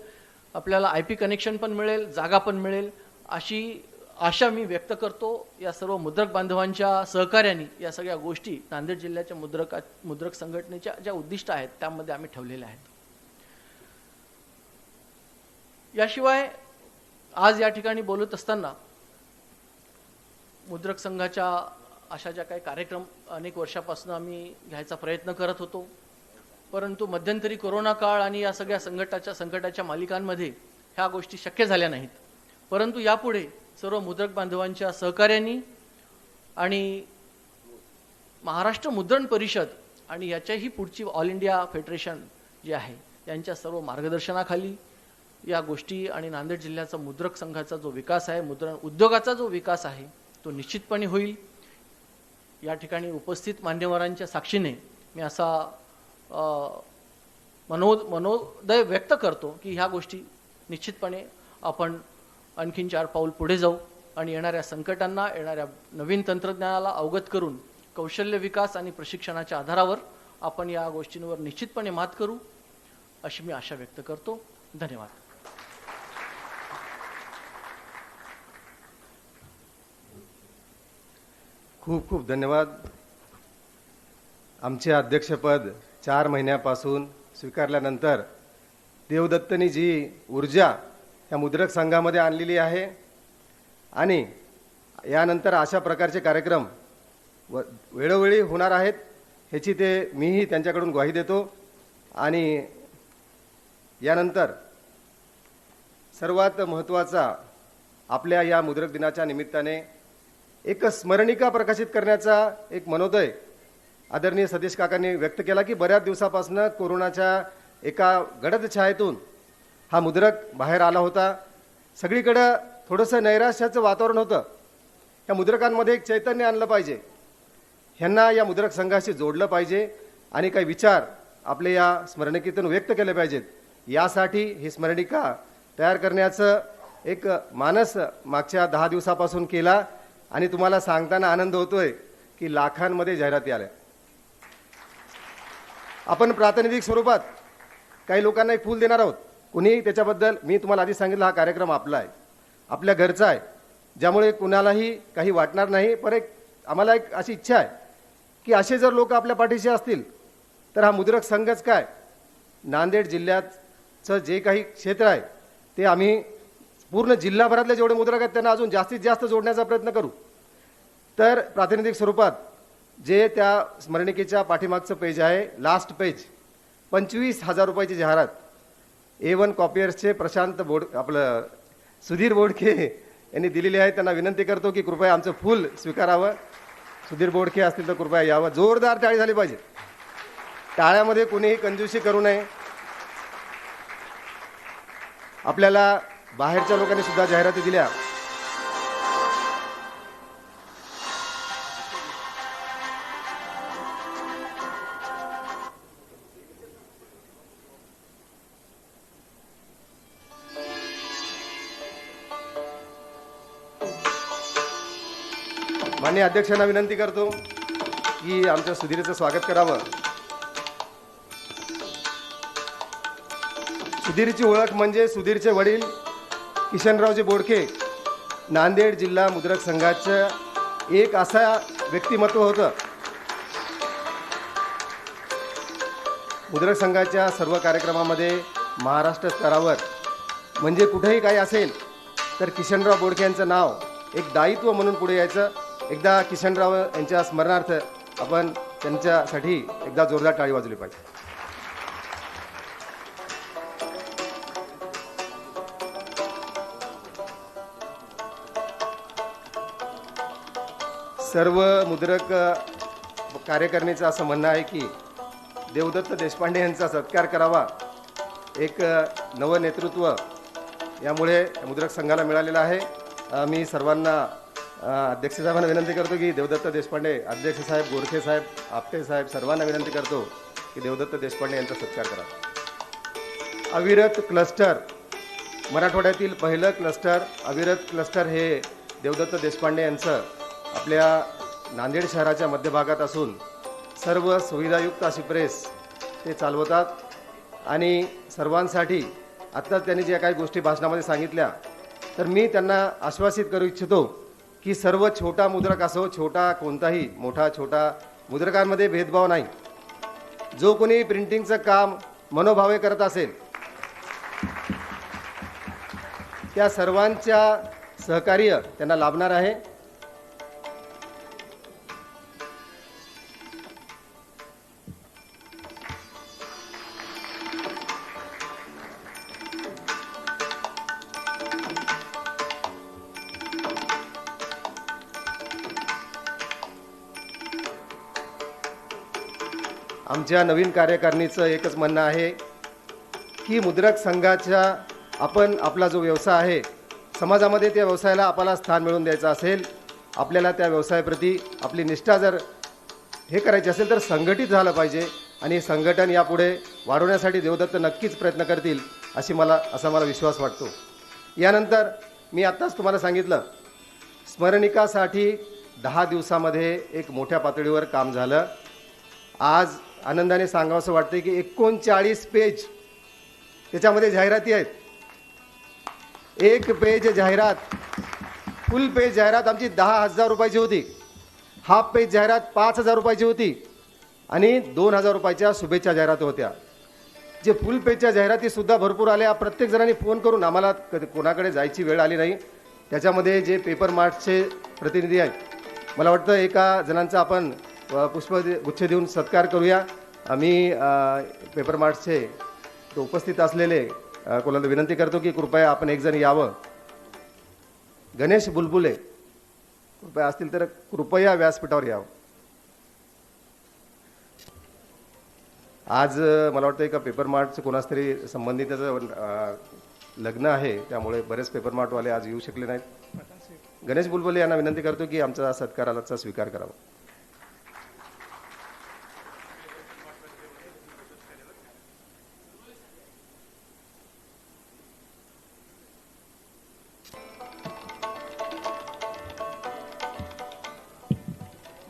आपल्याला IP कनेक्शन पण मिळेल, जागा पण मिळेल अशी आशा मी व्यक्त करतो. या सर्व मुद्रक बांधवांच्या सहकार्याने या सगळ्या गोष्टी नांदेड जिल्ह्याच्या मुद्रक संघटनेच्या ज्या उद्दिष्ट आहेत त्यामध्ये आम्ही ठेवलेल्या आहेत. याशिवाय आज या ठिकाणी बोलत असताना मुद्रक संघाच्या अशा ज्या काही कार्यक्रम अनेक वर्षापासून आम्ही घ्यायचा प्रयत्न करत होतो, परंतु मध्यंतरी कोरोना काळ आणि या सगळ्या संकटाच्या मालिकांमध्ये ह्या गोष्टी शक्य झाल्या नाहीत. परंतु यापुढे सर्व मुद्रक बांधवांच्या सहकार्याने आणि महाराष्ट्र मुद्रण परिषद आणि याच्याही पुढची ऑल इंडिया फेडरेशन जे आहे यांच्या सर्व मार्गदर्शनाखाली या गोष्टी आणि नांदेड जिल्ह्याचा मुद्रक संघाचा जो विकास आहे, मुद्रण उद्योगाचा जो विकास आहे तो निश्चितपणे होईल. या ठिकाणी उपस्थित मान्यवरांच्या साक्षीने मी असा मनोदय व्यक्त करतो की ह्या गोष्टी निश्चितपणे आपण आणखीन 4 पाऊल पुढे जाऊ आणि येणाऱ्या संकटांना, येणाऱ्या नवीन तंत्रज्ञानाला अवगत करून कौशल्य विकास आणि प्रशिक्षणाच्या आधारावर आपण या गोष्टींवर निश्चितपणे मात करू. अशी मी आशा व्यक्त करतो. धन्यवाद. खूप खूप धन्यवाद. आमचे अध्यक्षपद 4 महिन्यापासून स्वीकारल्यानंतर देवदत्तनी जी ऊर्जा या मुद्रक संघामध्ये आणलेली आहे आणि यानंतर अशा प्रकारचे कार्यक्रम वेळोवेळी होणार आहेत ह्याची मीही त्यांच्याकडून ग्वाही देतो. आणि यानंतर सर्वात महत्त्वाचा आपल्या या मुद्रक दिनाच्या निमित्ताने एक स्मरणिका प्रकाशित करण्याचा एक मनोदय आदरणीय सतीश काकांनी व्यक्त केला की बऱ्याच दिवसापासून कोरोनाच्या एका गडद छायेतून हा मुद्रक बाहेर आला होता. सगळीकडं थोडंसं नैराश्याचं वातावरण होतं. या मुद्रकांमध्ये एक चैतन्य आणलं पाहिजे, ह्यांना या मुद्रक संघाशी जोडलं पाहिजे आणि काही विचार आपले या स्मरणिकेतून व्यक्त केले पाहिजेत. यासाठी ही स्मरणिका तयार करण्याचं एक मानस मागच्या 10 दिवसापासून केला आणि तुम्हाला सांगताना आनंद होतोय की लाखांमध्ये जाहिराती आल्या. आपण प्रातिनिधिक स्वरूपात काही लोकांना एक फूल देणार आहोत. कुणी त्याच्याबद्दल मी तुम्हाला आधी सांगितलं, हा कार्यक्रम आपला आहे, आपल्या घरचा आहे, ज्यामुळे कुणालाही काही वाटणार नाही. पण आम्हाला एक अशी इच्छा आहे की असे जर लोक आपल्या पाठीशी असतील तर हा मुद्रक संघच काय, नांदेड जिल्ह्याचं जे काही क्षेत्र आहे ते आम्ही पूर्ण जिल्हाभरातले जेवढे मुद्रक आहेत त्यांना अजून जास्तीत जास्त जोडण्याचा प्रयत्न करू. तर प्रातिनिधिक स्वरूपात जे त्या स्मरणिकेच्या पाठीमागचं पेज आहे, लास्ट पेज, 25,000 रुपयाची जाहिरात A1 कॉपियर्सचे प्रशांत सुधीर बोडके यांनी दिलेली आहे. त्यांना विनंती करतो की कृपया आमचं फूल स्वीकारावं. सुधीर बोडके असतील तर कृपया यावं. जोरदार टाळी झाली पाहिजे. टाळ्यामध्ये कोणीही कंजूसी करू नये. आपल्याला बाहेरच्या लोकांनी सुद्धा जाहिराती दिल्या. माननीय अध्यक्षांना विनंती करतो की आमच्या सुधीरचं स्वागत करावं. सुधीरची ओळख म्हणजे सुधीरचे वडील किशनरावजी बोडके नांदेड जिल्हा मुद्रक संघाचं एक असा व्यक्तिमत्व होतं. मुद्रक संघाच्या सर्व कार्यक्रमामध्ये महाराष्ट्र स्तरावर म्हणजे कुठेही काही असेल तर किशनराव बोडके यांचं नाव एक दायित्व म्हणून पुढे यायचं. एकदा किशनराव यांच्या स्मरणार्थ आपण त्यांच्यासाठी एकदा जोरदार टाळी वाजवली पाहिजे. सर्व मुद्रक कार्यकारिणीचं असं म्हणणं आहे की देवदत्त देशपांडे यांचा सत्कार करावा. एक नवं नेतृत्व यामुळे मुद्रक संघाला मिळालेलं आहे. मी सर्वांना अध्यक्ष साहेबांना विनंती करतो की देवदत्त देशपांडे, अध्यक्ष साहेब, गोरखे साहेब, आपटे साहेब सर्वांना विनंती करतो की देवदत्त देशपांडे यांचा सत्कार करा. अविरत क्लस्टर, मराठवाड्यातील पहिलं क्लस्टर अविरत क्लस्टर हे देवदत्त देशपांडे यांचं आपल्या नांदेड शहराच्या मध्यभागात असून सर्व सुविधायुक्त अशी प्रेस ते चालवतात. आणि सर्वांसाठी आत्ता त्यांनी ज्या काही गोष्टी भाषणामध्ये सांगितल्या तर मी त्यांना आश्वासित करू इच्छितो की सर्व छोटा मुद्रक असो, छोटा कोणताही, मोठा छोटा, मुद्रकांमध्ये भेदभाव नाही. जो कोणी प्रिंटिंगचं काम मनोभावे करत असेल त्या सर्वांच्या सहकार्य त्यांना लाभणार आहे. आमच्या नवीन कार्यकारिणीचं एकच म्हणणं आहे की मुद्रक संघाच्या आपण आपला जो व्यवसाय आहे समाजामध्ये त्या व्यवसायाला आपल्याला स्थान मिळवून द्यायचं असेल, आपल्याला त्या व्यवसायाप्रती आपली निष्ठा जर हे करायची असेल तर संघटित झालं पाहिजे. आणि संघटन यापुढे वाढवण्यासाठी देवदत्त नक्कीच प्रयत्न करतील असा मला विश्वास वाटतो. यानंतर मी आत्ताच तुम्हाला सांगितलं स्मरणिकासाठी 10 दिवसामध्ये एक मोठ्या पातळीवर काम झालं. आज आनंदाने सांगावंसं वाटतं की 39 पेज त्याच्यामध्ये जाहिराती आहेत. एक पेज जाहिरात, फुल पेज जाहिरात आमची 10,000 रुपयाची होती. हाफ पेज जाहिरात 5,000 रुपयाची होती आणि 2,000 रुपयाच्या शुभेच्छा जाहिराती होत्या. जे फुल पेजच्या जाहिराती सुद्धा भरपूर आल्या. प्रत्येक जणांनी फोन करून, आम्हाला कोणाकडे जायची वेळ आली नाही. त्याच्यामध्ये जे पेपर मार्टचे प्रतिनिधी आहेत, मला वाटतं एका जणांचा आपण पुष्पगुच्छ देऊन सत्कार करूया. आम्ही पेपर मार्टचे उपस्थित असलेले कोणाला विनंती करतो की कृपया आपण एक जण यावं. गणेश बुलबुले कृपया असतील तर कृपया व्यासपीठावर यावं. आज मला वाटतं एका पेपर मार्टचं कोणाच तरी संबंधिताचं लग्न आहे, त्यामुळे बरेच पेपर मार्टवाले आज येऊ शकले नाहीत. गणेश बुलबुले यांना विनंती करतो की आमचा सत्काराचा स्वीकार करावा.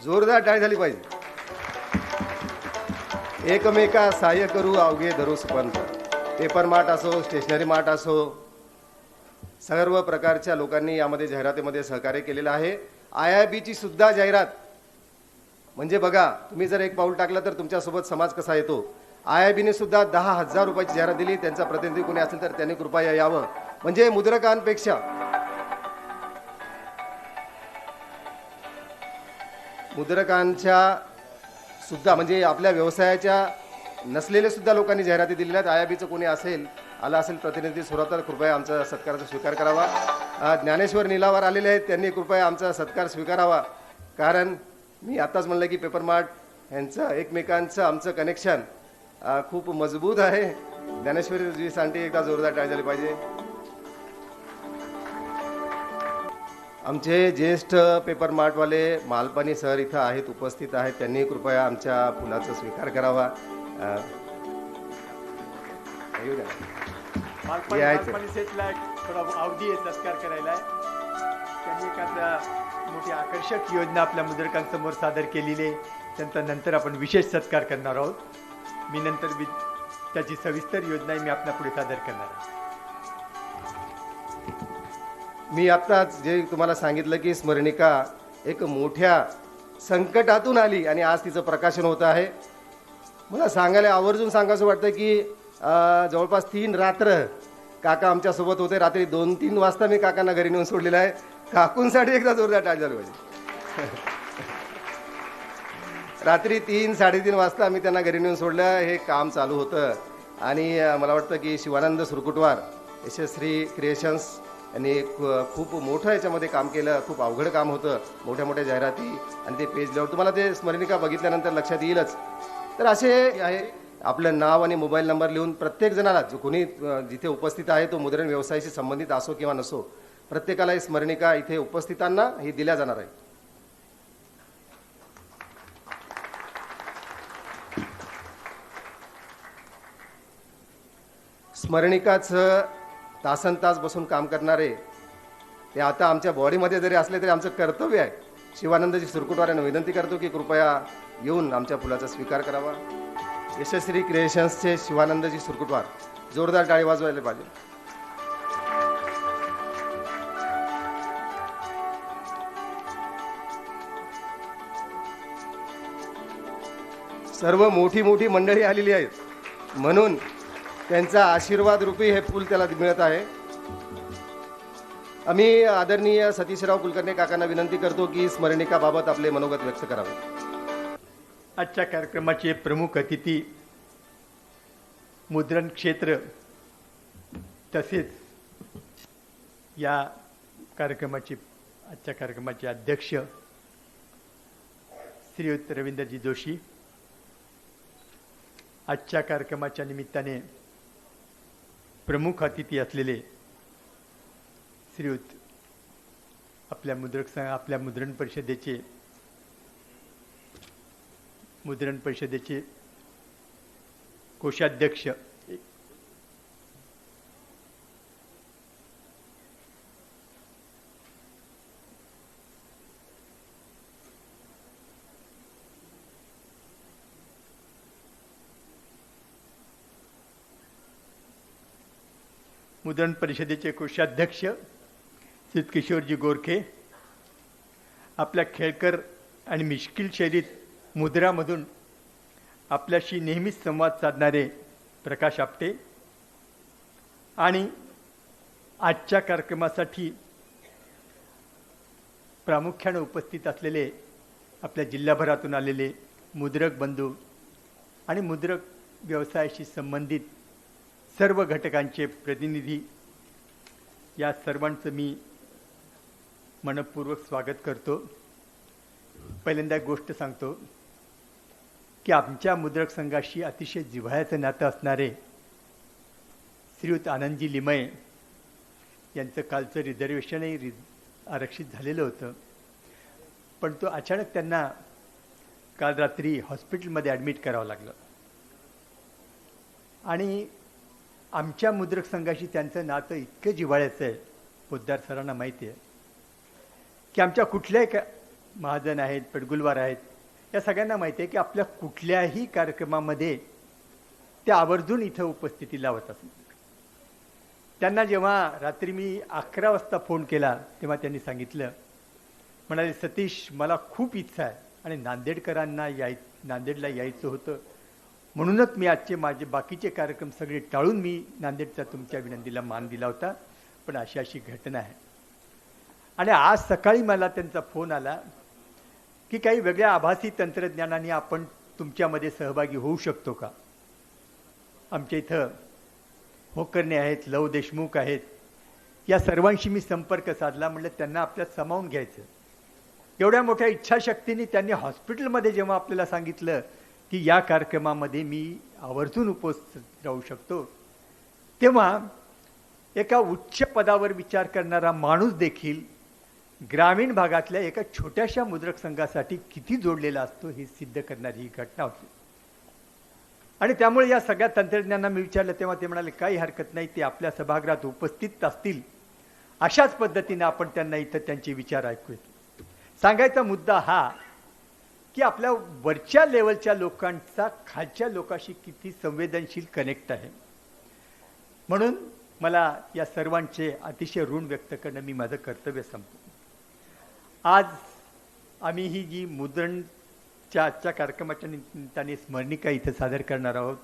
जोरदार टाळी झाली पाहिजे. एकमेका सहाय्य करू अवघे धरू सुपंथ. पेपर मार्ट असो, स्टेशनरी मार्ट असो, सर्व प्रकारच्या लोकांनी यामध्ये जाहिरातीमध्ये सहकार्य केलेलं आहे. IIBची सुद्धा जाहिरात, म्हणजे बघा, तुम्ही जर एक पाऊल टाकलं तर तुमच्यासोबत समाज कसा येतो. IIBने सुद्धा 10,000 रुपयाची जाहिरात दिली. त्यांचा प्रतिनिधी कोणी असेल तर त्यांनी कृपया यावं. म्हणजे मुद्रकांच्या सुद्धा, म्हणजे आपल्या व्यवसायाच्या नसलेले सुद्धा लोकांनी जाहिराती दिलेल्या आहेत. IIBचं कोणी आला असेल प्रतिनिधी सुरत, तर कृपया आमचा सत्काराचा स्वीकार करावा. ज्ञानेश्वर निलावार आलेले आहेत, त्यांनी कृपया आमचा सत्कार स्वीकारावा. कारण मी आत्ताच म्हणलं की पेपर मार्ट यांचं एकमेकांचं आमचं कनेक्शन खूप मजबूत आहे. ज्ञानेश्वरीसाठी एकदा जोरदार टाळी झाली पाहिजे. आमचे ज्येष्ठ पेपर मार्टवाले मालपानी सर इथं आहेत, उपस्थित आहेत. त्यांनी कृपया आमच्या फुलाचा स्वीकार करावा. मालपाणी सेटला थोडा अवधी आहे सत्कार करायला. त्यांनी एखादा मोठी आकर्षक योजना आपल्या मुद्रकांसमोर सादर केलेली आहे. त्यांचा नंतर आपण विशेष सत्कार करणार आहोत. मी नंतर त्याची सविस्तर योजना मी आपल्या पुढे सादर करणार आहे. मी आत्ताच जे तुम्हाला सांगितलं की स्मरणिका एक मोठ्या संकटातून आली आणि आज तिचं प्रकाशन होतं आहे. मला सांगायला आवर्जून सांगायचं वाटतं की जवळपास 3 रात्र काका आमच्यासोबत होते. रात्री 2-3 वाजता मी काकांना घरी नेऊन सोडलेलं आहे. काकूंसाठी एकदा जोरदार टाळी झाली पाहिजे. रात्री 3-3:30 वाजता आम्ही त्यांना घरी नेऊन सोडलं. हे काम चालू होतं आणि मला वाटतं की शिवानंद सुरकुटवार, यशस्वी क्रिएशन्स यांनी खूप मोठं याच्यामध्ये काम केलं. खूप अवघड काम होतं, मोठ्या मोठ्या जाहिराती आणि ते पेज लेआउट. तुम्हाला ते स्मरणिका बघितल्यानंतर लक्षात येईलच. तर असे आहे, आपलं नाव आणि मोबाईल नंबर लिहून प्रत्येक जणाला, जो कोणी जिथे उपस्थित आहे तो मुद्रण व्यवसायाशी संबंधित असो किंवा नसो, प्रत्येकाला ही स्मरणिका इथे उपस्थितांना ही दिल्या जाणार आहे. स्मरणिकाचं तासन तास बसून काम करणारे ते आता आमच्या बॉडीमध्ये जरी असले तरी आमचं कर्तव्य आहे. शिवानंदजी सुरकुटवार यांना विनंती करतो की कृपया येऊन आमच्या फुलाचा स्वीकार करावा. यशस्वी क्रिएशन्सचे शिवानंदजी सुरकुटवार, जोरदार टाळी वाजवायला पाहिजे. सर्व मोठी मोठी मंडळी आलेली आहेत म्हणून त्यांचा आशीर्वाद रूपी हे फूल त्याला मिळत आहे. आम्ही आदरणीय सतीशराव कुलकर्णी काकांना विनंती करतो की स्मरणिकाबाबत आपले मनोगत व्यक्त करावे. आजच्या कार्यक्रमाचे प्रमुख अतिथी, मुद्रण क्षेत्र तसेच या आजच्या कार्यक्रमाचे अध्यक्ष श्रीयुत रवींद्रजी जोशी, आजच्या कार्यक्रमाच्या निमित्ताने प्रमुख अतिथी असलेले श्रीयुत आपल्या मुद्रण परिषदेचे कोषाध्यक्ष मुद्रण परिषदेचे कोषाध्यक्ष श्री किशोरजी गोरखे, आपल्या खेळकर आणि मिश्किल शैलीत मुद्रामधून आपल्याशी नेहमीच संवाद साधणारे प्रकाश आपटे आणि आजच्या कार्यक्रमासाठी प्रामुख्याने उपस्थित असलेले आपल्या जिल्हाभरातून आलेले मुद्रक बंधू आणि मुद्रक व्यवसायाशी संबंधित सर्व घटकांचे प्रतिनिधी, या सर्वांचं मी मनपूर्वक स्वागत करतो. पहिल्यांदा एक गोष्ट सांगतो की आमच्या मुद्रक संघाशी अतिशय जिव्हाळ्याचं नातं असणारे श्रीयुत आनंदजी लिमये यांचं कालचं रिझर्वेशनही आरक्षित झालेलं होतं, पण तो अचानक त्यांना काल रात्री हॉस्पिटलमध्ये ॲडमिट करावं लागलं. आणि आमच्या मुद्रक संघाशी त्यांचं नातं इतकं जिव्हाळ्याचं आहे, पोद्दार सरांना माहिती आहे की आमच्या कुठल्याही महाजन आहेत, पेडगुलवार आहेत, या सगळ्यांना माहिती आहे की आपल्या कुठल्याही कार्यक्रमामध्ये ते आवर्जून इथं उपस्थिती लावत असतात. त्यांना जेव्हा रात्री मी 11 वाजता फोन केला तेव्हा त्यांनी सांगितलं, म्हणाले सतीश मला खूप इच्छा आहे आणि नांदेडकरांना नांदेडला यायचं होतं, म्हणूनच मी आजचे माझे बाकीचे कार्यक्रम सगळे टाळून मी नांदेडचा तुमच्या विनंतीला मान दिला होता, पण अशी अशी घटना आहे. आणि आज सकाळी मला त्यांचा फोन आला की काही वेगळ्या आभासी तंत्रज्ञानाने आपण तुमच्यामध्ये सहभागी होऊ शकतो का. आमच्या इथं होकर्णे आहेत, लव देशमुख आहेत, या सर्वांशी मी संपर्क साधला. म्हटलं त्यांना आपल्यात सामावून घ्यायचं. एवढ्या मोठ्या इच्छाशक्तीने त्यांनी हॉस्पिटलमध्ये जेव्हा आपल्याला सांगितलं की या कार्यक्रमामध्ये मी आवर्जून उपस्थित राहू शकतो, तेव्हा एका उच्च पदावर विचार करणारा माणूस देखील ग्रामीण भागातल्या एका छोट्याशा मुद्रक संघासाठी किती जोडलेला असतो हे सिद्ध करणारी ही घटना होती. आणि त्यामुळे या सगळ्या तंत्रज्ञांना मी विचारलं तेव्हा ते म्हणाले काही हरकत नाही, ते आपल्या सभागृहात उपस्थित असतील, अशाच पद्धतीने आपण त्यांना इथं त्यांचे विचार ऐकू. सांगायचा मुद्दा हा की आपल्या वरच्या लेवलच्या लोकांचा खालच्या लोकांशी किती संवेदनशील कनेक्ट आहे. म्हणून मला या सर्वांचे अतिशय ऋण व्यक्त करणं मी माझं कर्तव्य समजतो. आज आम्ही ही जी मुद्रणच्या आजच्या कार्यक्रमाच्या निमित्ताने स्मरणिका इथं सादर करणार आहोत,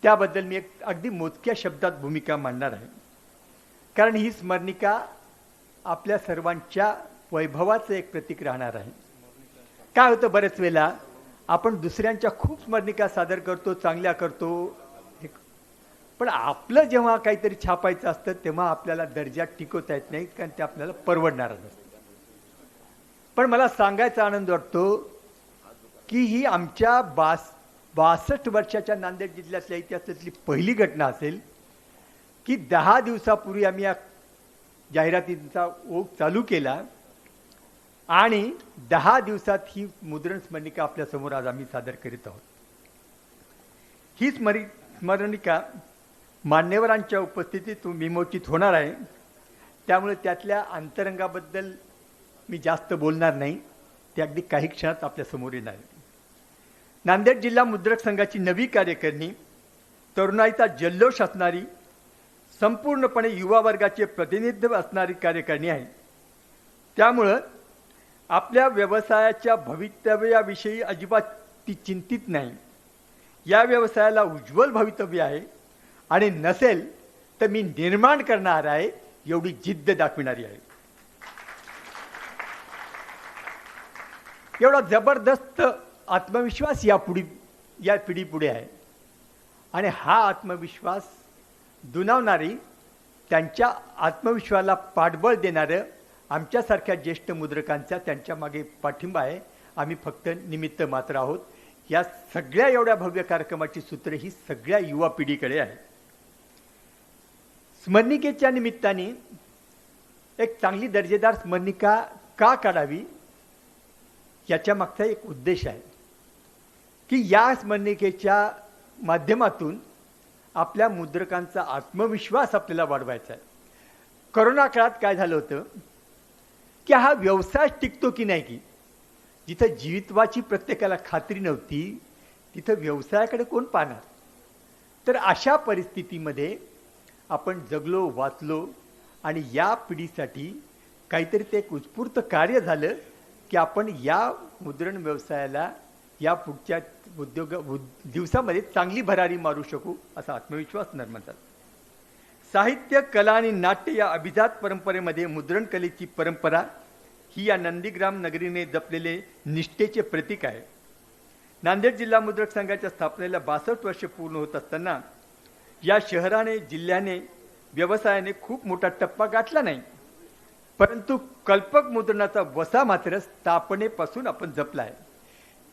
त्याबद्दल मी एक अगदी मोजक्या शब्दात भूमिका मांडणार आहे. कारण ही स्मरणिका आपल्या सर्वांच्या वैभवाचं एक प्रतीक राहणार आहे. काय होतं, बरेच वेळेला आपण दुसऱ्यांच्या खूप स्मरणिका सादर करतो, चांगल्या करतो, पण आपलं जेव्हा काहीतरी छापायचं असतं तेव्हा आपल्याला दर्जा टिकवता येत नाही, कारण ते आपल्याला परवडणारच नसतं. पण मला सांगायचा आनंद वाटतो की ही आमच्या 62 वर्षाच्या नांदेड जिल्ह्यातल्या इतिहासातली पहिली घटना असेल की 10 दिवसापूर्वी आम्ही या जाहिरातींचा ओघ चालू केला आणि 10 दिवसात ही मुद्रण स्मरणिका आपल्यासमोर आज आम्ही सादर करीत आहोत. ही स्मरणिका मान्यवरांच्या उपस्थितीत विमोचित होणार आहे, त्यामुळे त्यातल्या अंतरंगाबद्दल मी जास्त बोलणार नाही, ते अगदी काही क्षणात आपल्यासमोर येणार आहे. नांदेड जिल्हा मुद्रक संघाची नवी कार्यकारिणी तरुणाईचा जल्लोष असणारी, संपूर्णपणे युवा वर्गाचे प्रतिनिधित्व असणारी कार्यकारिणी आहे. त्यामुळं आपल्या व्यवसायाच्या भवितव्याविषयी अजिबात ती चिंतित नाही. या व्यवसायाला उज्ज्वल भवितव्य आहे आणि नसेल तर मी निर्माण करणार आहे एवढी जिद्द दाखविणारी आहे. एवढा जबरदस्त आत्मविश्वास या पिढीपुढे आहे आणि हा आत्मविश्वास दुणावणारी, त्यांच्या आत्मविश्वासाला पाठबळ देणारं आमच्यासारख्या ज्येष्ठ मुद्रकांचा त्यांच्या मागे पाठिंबा आहे. आम्ही फक्त निमित्त मात्र आहोत. या सगळ्या एवढ्या भव्य कार्यक्रमाची सूत्रे ही सगळ्या युवा पिढीकडे आहे. स्मरणिकेच्या निमित्ताने एक चांगली दर्जेदार स्मरणिका का काढावी याच्या मागचा एक उद्देश आहे की या स्मरणिकेच्या माध्यमातून आपल्या मुद्रकांचा आत्मविश्वास आपल्याला वाढवायचा आहे. कोरोना काळात काय झालं होतं की हा व्यवसाय टिकतो की नाही, की जिथं जीवितवाची प्रत्येकाला खात्री नव्हती तिथं व्यवसायाकडे कोण पाहणार. तर अशा परिस्थितीमध्ये आपण जगलो वाचलो आणि या पिढीसाठी काहीतरी ते एक उत्स्फूर्त कार्य झालं की आपण या मुद्रण व्यवसायाला या पुढच्या दिवसामध्ये चांगली भरारी मारू शकू असा आत्मविश्वास निर्माण झाला. साहित्य, कला आणि नाट्य या अभिजात परंपरेमध्ये मुद्रण कलेची परंपरा ही या नंदीग्राम नगरीने जपलेले निष्ठेचे प्रतीक आहे. नांदेड जिल्हा मुद्रक संघाच्या स्थापनेला 62 वर्षे पूर्ण होत असताना या शहराने, जिल्ह्याने, व्यवसायाने खूप मोठा टप्पा गाठला नाही, परंतु कल्पक मुद्रणाचा वसा मात्र स्थापनेपासून आपण जपला आहे.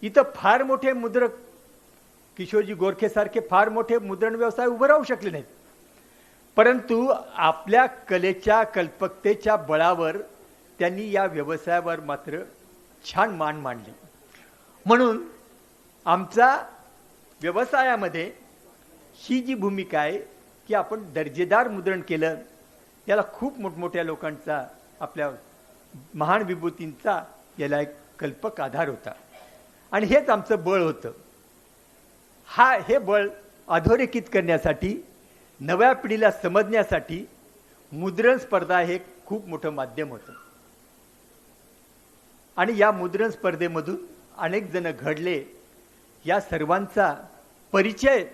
इथं फार मोठे मुद्रक, किशोरजी गोरखे सारखे फार मोठे मुद्रण व्यवसाय उभे राहू शकले नाहीत, परंतु आपल्या कलेच्या, कल्पकतेच्या बळावर त्यांनी या व्यवसायावर मात्र छान मान मांडली. म्हणून आमचा व्यवसायामध्ये ही जी भूमिका आहे की आपण दर्जेदार मुद्रण केलं, याला खूप मोठमोठ्या लोकांचा, आपल्या महान विभूतींचा याला एक कल्पक आधार होता आणि हेच आमचं बळ होतं. हे बळ अधोरेखित करण्यासाठी, नव्या पिढीला समजण्यासाठी मुद्रण स्पर्धा हे खूप मोठं माध्यम होतं आणि या मुद्रण स्पर्धेमधून अनेक जण घडले. या सर्वांचा परिचय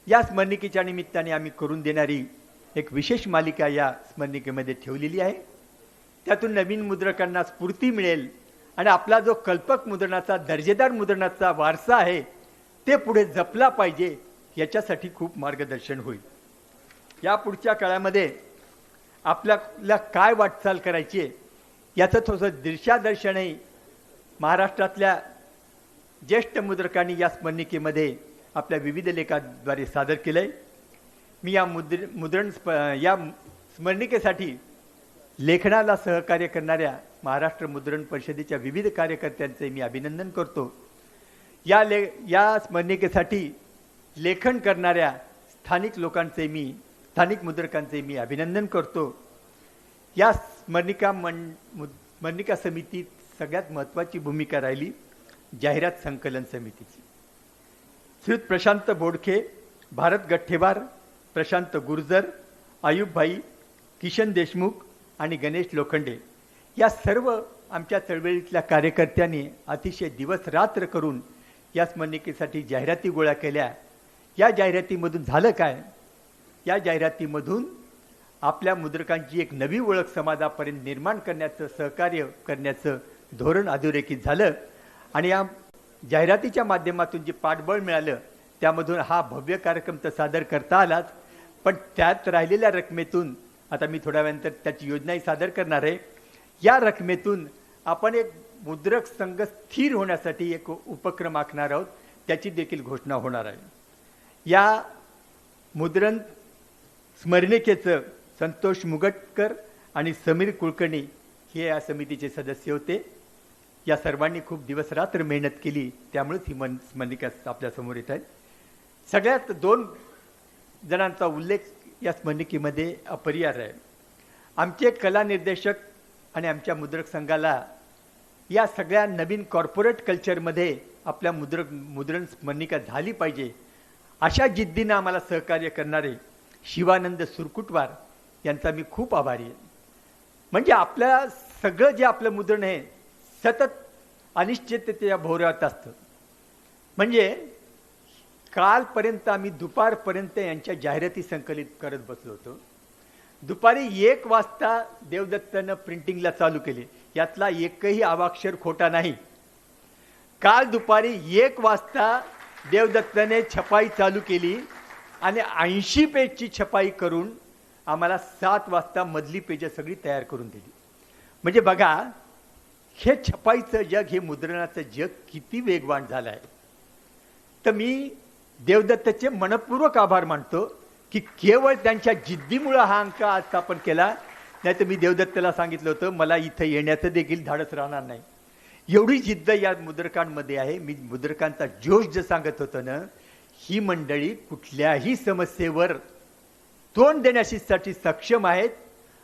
या स्मरणिकेच्या निमित्ताने आम्ही करून देणारी एक विशेष मालिका या स्मरणिकेमध्ये ठेवलेली आहे. त्यातून नवीन मुद्रकांना स्फूर्ती मिळेल आणि आपला जो कल्पक मुद्रणाचा, दर्जेदार मुद्रणाचा वारसा आहे ते पुढे जपला पाहिजे, याच्यासाठी खूप मार्गदर्शन होईल. या पुढच्या काळामध्ये आपल्याला काय वाटचाल करायची आहे याचं थोडंसं दिशादर्शनही महाराष्ट्रातल्या ज्येष्ठ मुद्रकांनी या स्मरणिकेमध्ये आपल्या विविध लेखाद्वारे सादर केलंय. मी या या स्मरणिकेसाठी लेखनाला सहकार्य करणाऱ्या महाराष्ट्र मुद्रण परिषदेच्या विविध कार्यकर्त्यांचे मी अभिनंदन करतो. या स्मरणिकेसाठी लेखन करणाऱ्या स्थानिक मुद्रकांचे मी अभिनंदन करतो. या स्मरणिका समितीत सगळ्यात महत्त्वाची भूमिका राहिली जाहिरात संकलन समितीची. श्री प्रशांत बोडखे, भारत गठ्ठेवार, प्रशांत गुर्जर, आयुबभाई, किशन देशमुख आणि गणेश लोखंडे या सर्व आमच्या चळवळीतल्या कार्यकर्त्यांनी अतिशय दिवस रात्र करून या स्मरणिकेसाठी जाहिराती गोळा केल्या. या जाहिरातीमधून झालं काय? या जाहिरातीमधून आपल्या मुद्रकांची एक नवी ओळख समाजापर्यंत निर्माण करण्याचं, सहकार्य करण्याचं धोरण अधोरेखित झालं आणि या जाहिरातीच्या माध्यमातून जे पाठबळ मिळालं त्यामधून हा भव्य कार्यक्रम तर सादर करता आलाच, पण त्यात राहिलेल्या रकमेतून, आता मी थोड्या वेळानंतर त्याची योजनाही सादर करणार आहे, या रकमेतून आपण एक मुद्रक संघ स्थिर होण्यासाठी एक उपक्रम आखणार आहोत, त्याची देखील घोषणा होणार आहे. या मुद्रण स्मरणिकेचं संतोष मुगटकर आणि समीर कुलकर्णी हे या समितीचे सदस्य होते. या सर्वांनी खूप दिवस रात्र मेहनत केली, त्यामुळेच ही स्मरणिका आपल्यासमोर येत आहे. सगळ्यात 2 जणांचा उल्लेख या स्मरणिकेमध्ये अपरिहार्य आहे. आमचे कला निर्देशक आणि आमच्या मुद्रक संघाला या सगळ्या नवीन कॉर्पोरेट कल्चरमध्ये आपल्या मुद्रण स्मरणिका झाली पाहिजे अशा जिद्दीनं आम्हाला सहकार्य करणारे शिवानंद सुरकुटवार यांचा मी खूप आभारी आहे. म्हणजे आपल्या सगळं जे आपलं मुद्रण आहे सतत अनिश्चिततेच्या भोवऱ्यात असतं. म्हणजे कालपर्यंत आम्ही दुपारपर्यंत यांच्या जाहिराती संकलित करत बसलो होतो. दुपारी 1 वाजता देवदत्तनं प्रिंटिंगला चालू केले, यातला एकही अवाक्षर खोटा नाही. काल दुपारी 1 वाजता देवदत्तने छपाई चालू केली आणि 80 पेजची छपाई करून आम्हाला 7 वाजता मधली पेज सगळी तयार करून दिली. म्हणजे बघा, हे छपाईचं जग, हे मुद्रणाचं जग किती वेगवान झालं आहे. तर मी देवदत्तचे मनपूर्वक आभार मानतो की केवळ त्यांच्या जिद्दीमुळे हा अंक आज स्थापन केला, नाही तर मी देवदत्तला सांगितलं होतं मला इथं येण्याचं देखील धाडस राहणार नाही. एवढी जिद्द या मुद्रकांमध्ये आहे. मी मुद्रकांचा जोश जे सांगत होतो ना, ही मंडळी कुठल्याही समस्येवर तोंड देण्यासाठी सक्षम आहेत.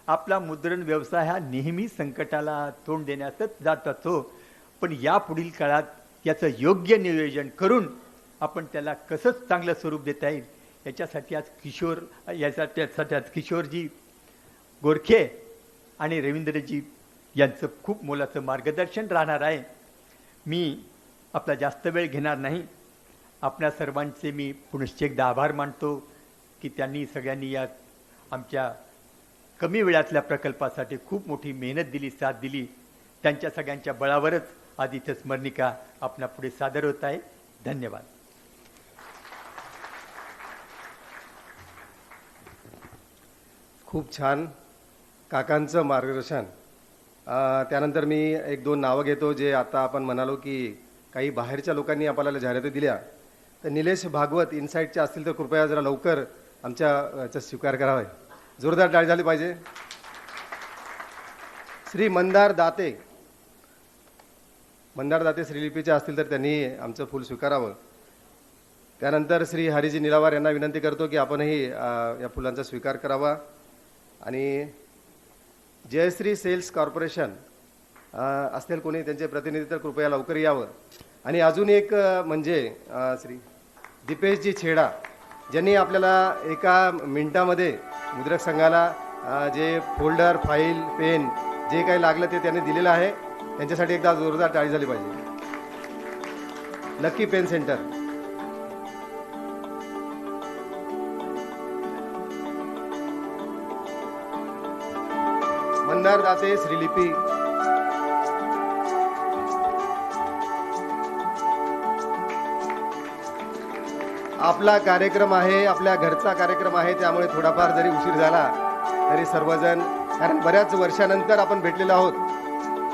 आपला मुद्रण व्यवसाय हा नेहमी संकटाला तोंड देण्यातच जात असतो, पण यापुढील काळात याचं योग्य नियोजन करून आपण त्याला कसं चांगलं स्वरूप देता येईल याच्यासाठी आज यासाठी आज किशोरजी गोरखे आणि रवींद्रजी यांचं खूप मोलाचं मार्गदर्शन राहणार आहे. मी आपला जास्त वेळ घेणार नाही. आपल्या सर्वांचे मी पुनश्च एकदा आभार मानतो की त्यांनी सगळ्यांनी या आमच्या कमी वेळातल्या प्रकल्पासाठी खूप मोठी मेहनत दिली, साथ दिली. त्यांच्या सगळ्यांच्या बळावरच आज इथं स्मरणिका आपल्या पुढे सादर होत आहे. धन्यवाद. खूप छान काकांचं मार्गदर्शन. त्यानंतर मी एक दोन नावं घेतो जे आता आपण म्हणालो की काही बाहेरच्या लोकांनी आपल्याला जाहिराती दिल्या. तर निलेश भागवत इनसाईटच्या असतील तर कृपया जरा लवकर आमच्या याचा स्वीकार करावा. जोरदार टाळी झाली पाहिजे. श्री मंदार दाते श्रीलिपीचे असतील तर त्यांनी आमचं फूल स्वीकारावं. त्यानंतर श्री हरिजी निलावार यांना विनंती करतो की आपणही या फुलांचा स्वीकार करावा. आणि जयश्री सेल्स कॉर्पोरेशन असतील कोणी त्यांचे प्रतिनिधी तर कृपया लवकर यावं. आणि अजून एक म्हणजे श्री दीपेशजी छेडा ज्यांनी आपल्याला एका मिनिटामध्ये मुद्रक संघाला जे फोल्डर, फाईल, पेन जे काही लागलं ते त्यांनी दिलेलं आहे. त्यांच्यासाठी एकदा जोरदार टाळी झाली पाहिजे. Lucky pen centre, Mandar Date Shreelipi, आपला कार्यक्रम आहे, आपल्या घरचा कार्यक्रम आहे, त्यामुळे थोडाफार जरी उशीर झाला तरी सर्वजण, कारण बऱ्याच वर्षानंतर आपण भेटलेलो आहोत,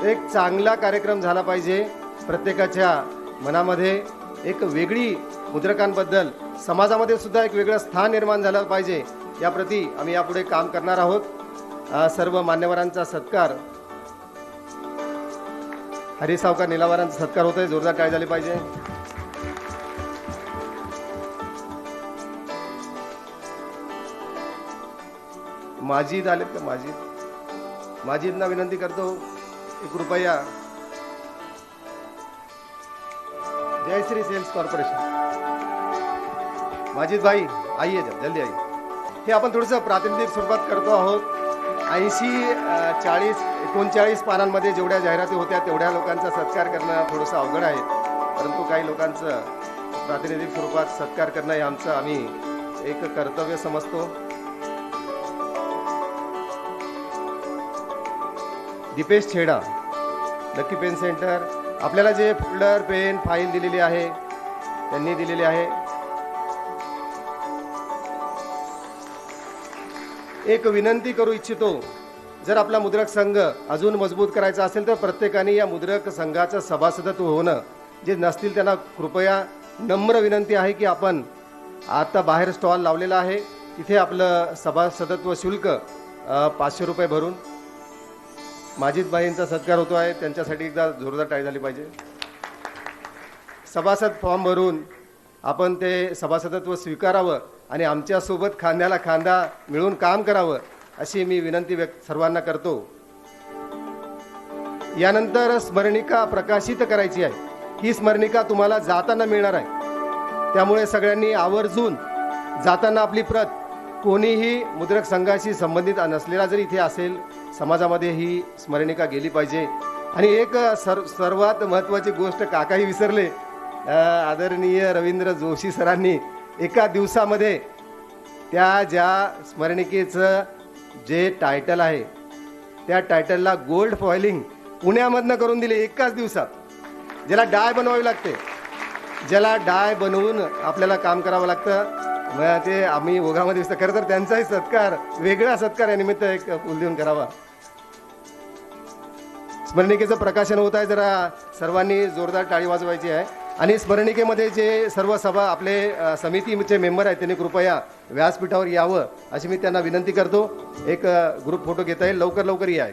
एक चांगला कार्यक्रम झाला पाहिजे. प्रत्येकाच्या मनामध्ये एक वेगळी मुद्रकांबद्दल समाजामध्ये सुद्धा एक वेगळं स्थान निर्माण झालं पाहिजे याप्रती आम्ही यापुढे काम करणार आहोत. सर्व मान्यवरांचा सत्कार, हरिसावकार निलावारांचा सत्कार होतोय. जोरदार टाळी झाली पाहिजे. माजिद आलेत का? माजिदना विनंती करतो एक रुपया. जयश्री सेल्स कॉर्पोरेशन, माजिद भाई आइए, जल्दी आइए. हे आपण थोडंसं प्रातिनिधिक स्वरूपात करतो आहोत. 39 पानांमध्ये जेवढ्या जाहिराती होत्या तेवढ्या लोकांचा सत्कार करणं थोडंसं अवघड आहे, परंतु काही लोकांचं प्रातिनिधिक स्वरूपात सत्कार करणं हे आमचं आम्ही एक कर्तव्य समजतो. दीपेश छेडा, लकी पेन सेंटर, आपल्याला जे फोल्डर, पेन, फाईल दिलेली आहे त्यांनी दिलेली आहे. एक विनंती करू इच्छितो, जर आपला मुद्रक संघ अजून मजबूत करायचा असेल तर प्रत्येकाने या मुद्रक संघाचं सभासदत्व होणं. जे नसतील त्यांना कृपया नम्र विनंती आहे की आपण आता बाहेर स्टॉल लावलेला आहे, तिथे आपलं सभासदत्व शुल्क 500 रुपये भरून माजिदबाईंचा सत्कार होतो आहे. त्यांच्यासाठी एकदा जोरदार टाळी झाली पाहिजे. सभासद फॉर्म भरून आपण ते सभासदत्व स्वीकारावं आणि आमच्यासोबत खांद्याला खांदा मिळून काम करावं अशी मी विनंती सर्वांना करतो. यानंतर स्मरणिका प्रकाशित करायची आहे. ही स्मरणिका तुम्हाला जाताना मिळणार आहे, त्यामुळे सगळ्यांनी आवर्जून जाताना आपली प्रत, कोणीही मुद्रक संघाशी संबंधित नसलेला जरी इथे असेल, समाजामध्ये ही स्मरणिका गेली पाहिजे. आणि एक सर्वात महत्त्वाची गोष्ट काकाही विसरले, आदरणीय रवींद्र जोशी सरांनी एका दिवसामध्ये त्या ज्या स्मरणिकेचं जे टायटल आहे त्या टायटलला गोल्ड फॉइलिंग पुण्यामधनं करून दिले एकाच दिवसात. ज्याला डाय बनवावी लागते, ज्याला डाय बनवून आपल्याला काम करावं लागतं, ते आम्ही ओघामध्ये दिसतं. खरं तर त्यांचाही सत्कार, वेगळा सत्कार या निमित्त एक फुल देऊन करावा. स्मरणिकेचं प्रकाशन होत आहे, जरा सर्वांनी जोरदार टाळी वाजवायची आहे. आणि स्मरणिकेमध्ये जे सर्व सभा आपले समितीचे मेंबर आहेत त्यांनी कृपया व्यासपीठावर यावं अशी मी त्यांना विनंती करतो. एक ग्रुप फोटो घेता येईल, लवकर या.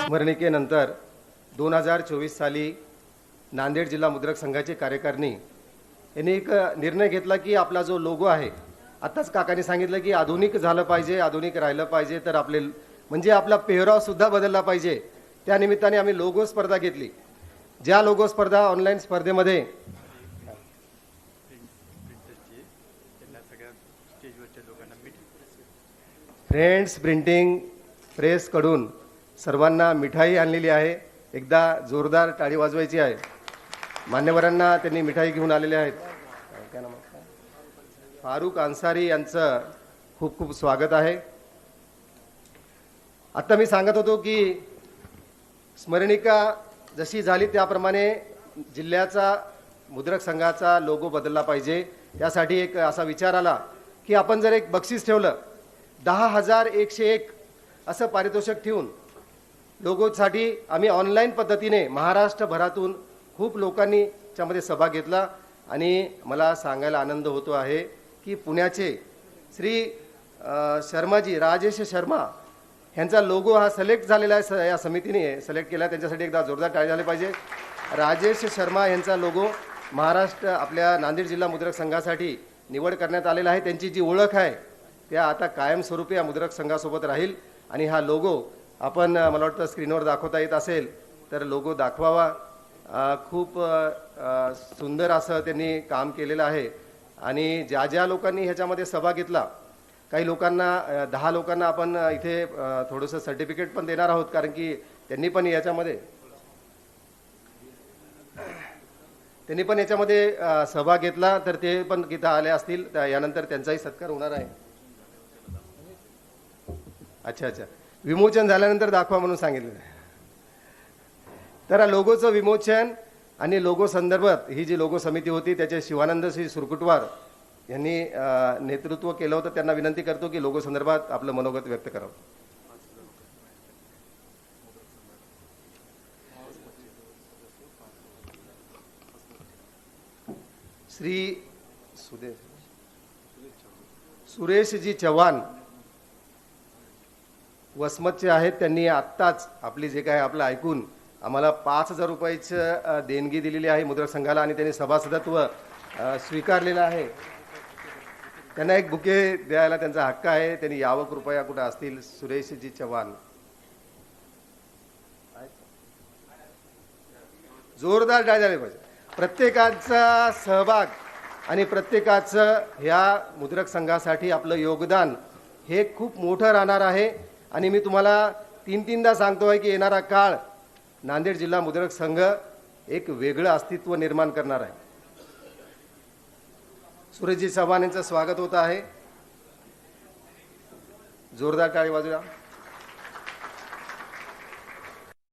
स्मरणिकेनंतर 2024 साली नांदेड जिल्हा मुद्रक संघाची कार्यकारिणी यांनी एक निर्णय घेतला की आपला जो लोगो आहे, आत्ताच काकांनी सांगितलं की आधुनिक झालं पाहिजे, आधुनिक राहिलं पाहिजे, तर आपले म्हणजे आपला पेहराव सुद्धा बदलला पाहिजे. त्या निमित्ताने आम्ही लोगो स्पर्धा घेतली. ज्या लोगो स्पर्धा ऑनलाईन स्पर्धेमध्ये फ्रेंड्स प्रिंटिंग प्रेसकडून सर्वांना मिठाई आणलेली आहे. एकदा जोरदार टाळी वाजवायची आहे. मान्यवरांना त्यांनी मिठाई घेऊन आलेले आहेत. काय नाव आहे? फारुख अन्सारी यांचं खूप खूप स्वागत आहे. आता मी सांगत होतो की स्मरणिका जशी झाली त्याप्रमाणे जिल्ह्याचा मुद्रक संघाचा लोगो बदलला पाहिजे. त्यासाठी एक असा विचार आला की आपण जर एक बक्षीस ठेवलं 10,101 असं पारितोषिक ठेवून लोगोसाठी आम्ही ऑनलाईन पद्धतीने महाराष्ट्रभरातून खूप लोकांनी त्यामध्ये सहभाग घेतला आणि मला सांगायला आनंद होतो आहे की पुण्याचे श्री शर्माजी राजेश शर्मा यांचा लोगो हा सिलेक्ट झालेला आहे. या समितीने सिलेक्ट केला, त्यांच्यासाठी एकदा जोरदार टाळी झाली पाहिजे. राजेश शर्मा यांचा लोगो महाराष्ट्र आपल्या नांदेड जिल्हा मुद्रक संघासाठी निवड करण्यात आलेला आहे. त्यांची जी ओळख आहे त्या आता कायमस्वरूपी या मुद्रक संघासोबत राहील आणि हा लोगो आपण मला वाटतं स्क्रीनवर दाखवता येत असेल तर लोगो दाखवावा. खूप सुंदर असं त्यांनी काम केलेलं आहे आणि ज्या ज्या लोकांनी ह्याच्यामध्ये सहभाग घेतला, काही लोकांना 10 लोकांना आपण इथे थोडंसं सर्टिफिकेट पण देणार आहोत, कारण की त्यांनी पण याच्यामध्ये सहभाग घेतला, तर ते पण तिथं आले असतील. तर यानंतर त्यांचाही सत्कार होणार आहे. अच्छा, विमोचन झाल्यानंतर दाखवा म्हणून सांगितलं. तर लोगोचं विमोचन आणि लोगो संदर्भात ही जी लोगो समिती होती त्याचे शिवानंद श्री सुरकुटवार यांनी नेतृत्व केलं होतं. त्यांना विनंती करतो की लोगो संदर्भात आपलं मनोगत व्यक्त करावं. श्री सुरेशजी चव्हाण वसमतचे आहेत. त्यांनी आत्ताच आपली जे काय आपलं ऐकून आम्हाला 5,000 रुपयाचं देणगी दिलेली आहे मुद्रक संघाला आणि त्यांनी सभासदत्व स्वीकारलेलं आहे. त्यांना एक बुके द्यायला त्यांचा हक्क आहे. त्यांनी यावं कृपया. कुठं असतील सुरेशजी चव्हाण? जोरदार टाळ्या झाल्या पाहिजे. प्रत्येकाचा सहभाग आणि प्रत्येकाचं ह्या मुद्रक संघासाठी आपलं योगदान हे खूप मोठं राहणार आहे. आणि मी तुम्हाला तीनदा सांगतोय की येणारा काळ नांदेड जिल्हा मुद्रक संघ एक वेगळं अस्तित्व निर्माण करणार आहे. सुरेशजी चव्हाण यांचं स्वागत होत आहे. जोरदार टाळी वाजवा.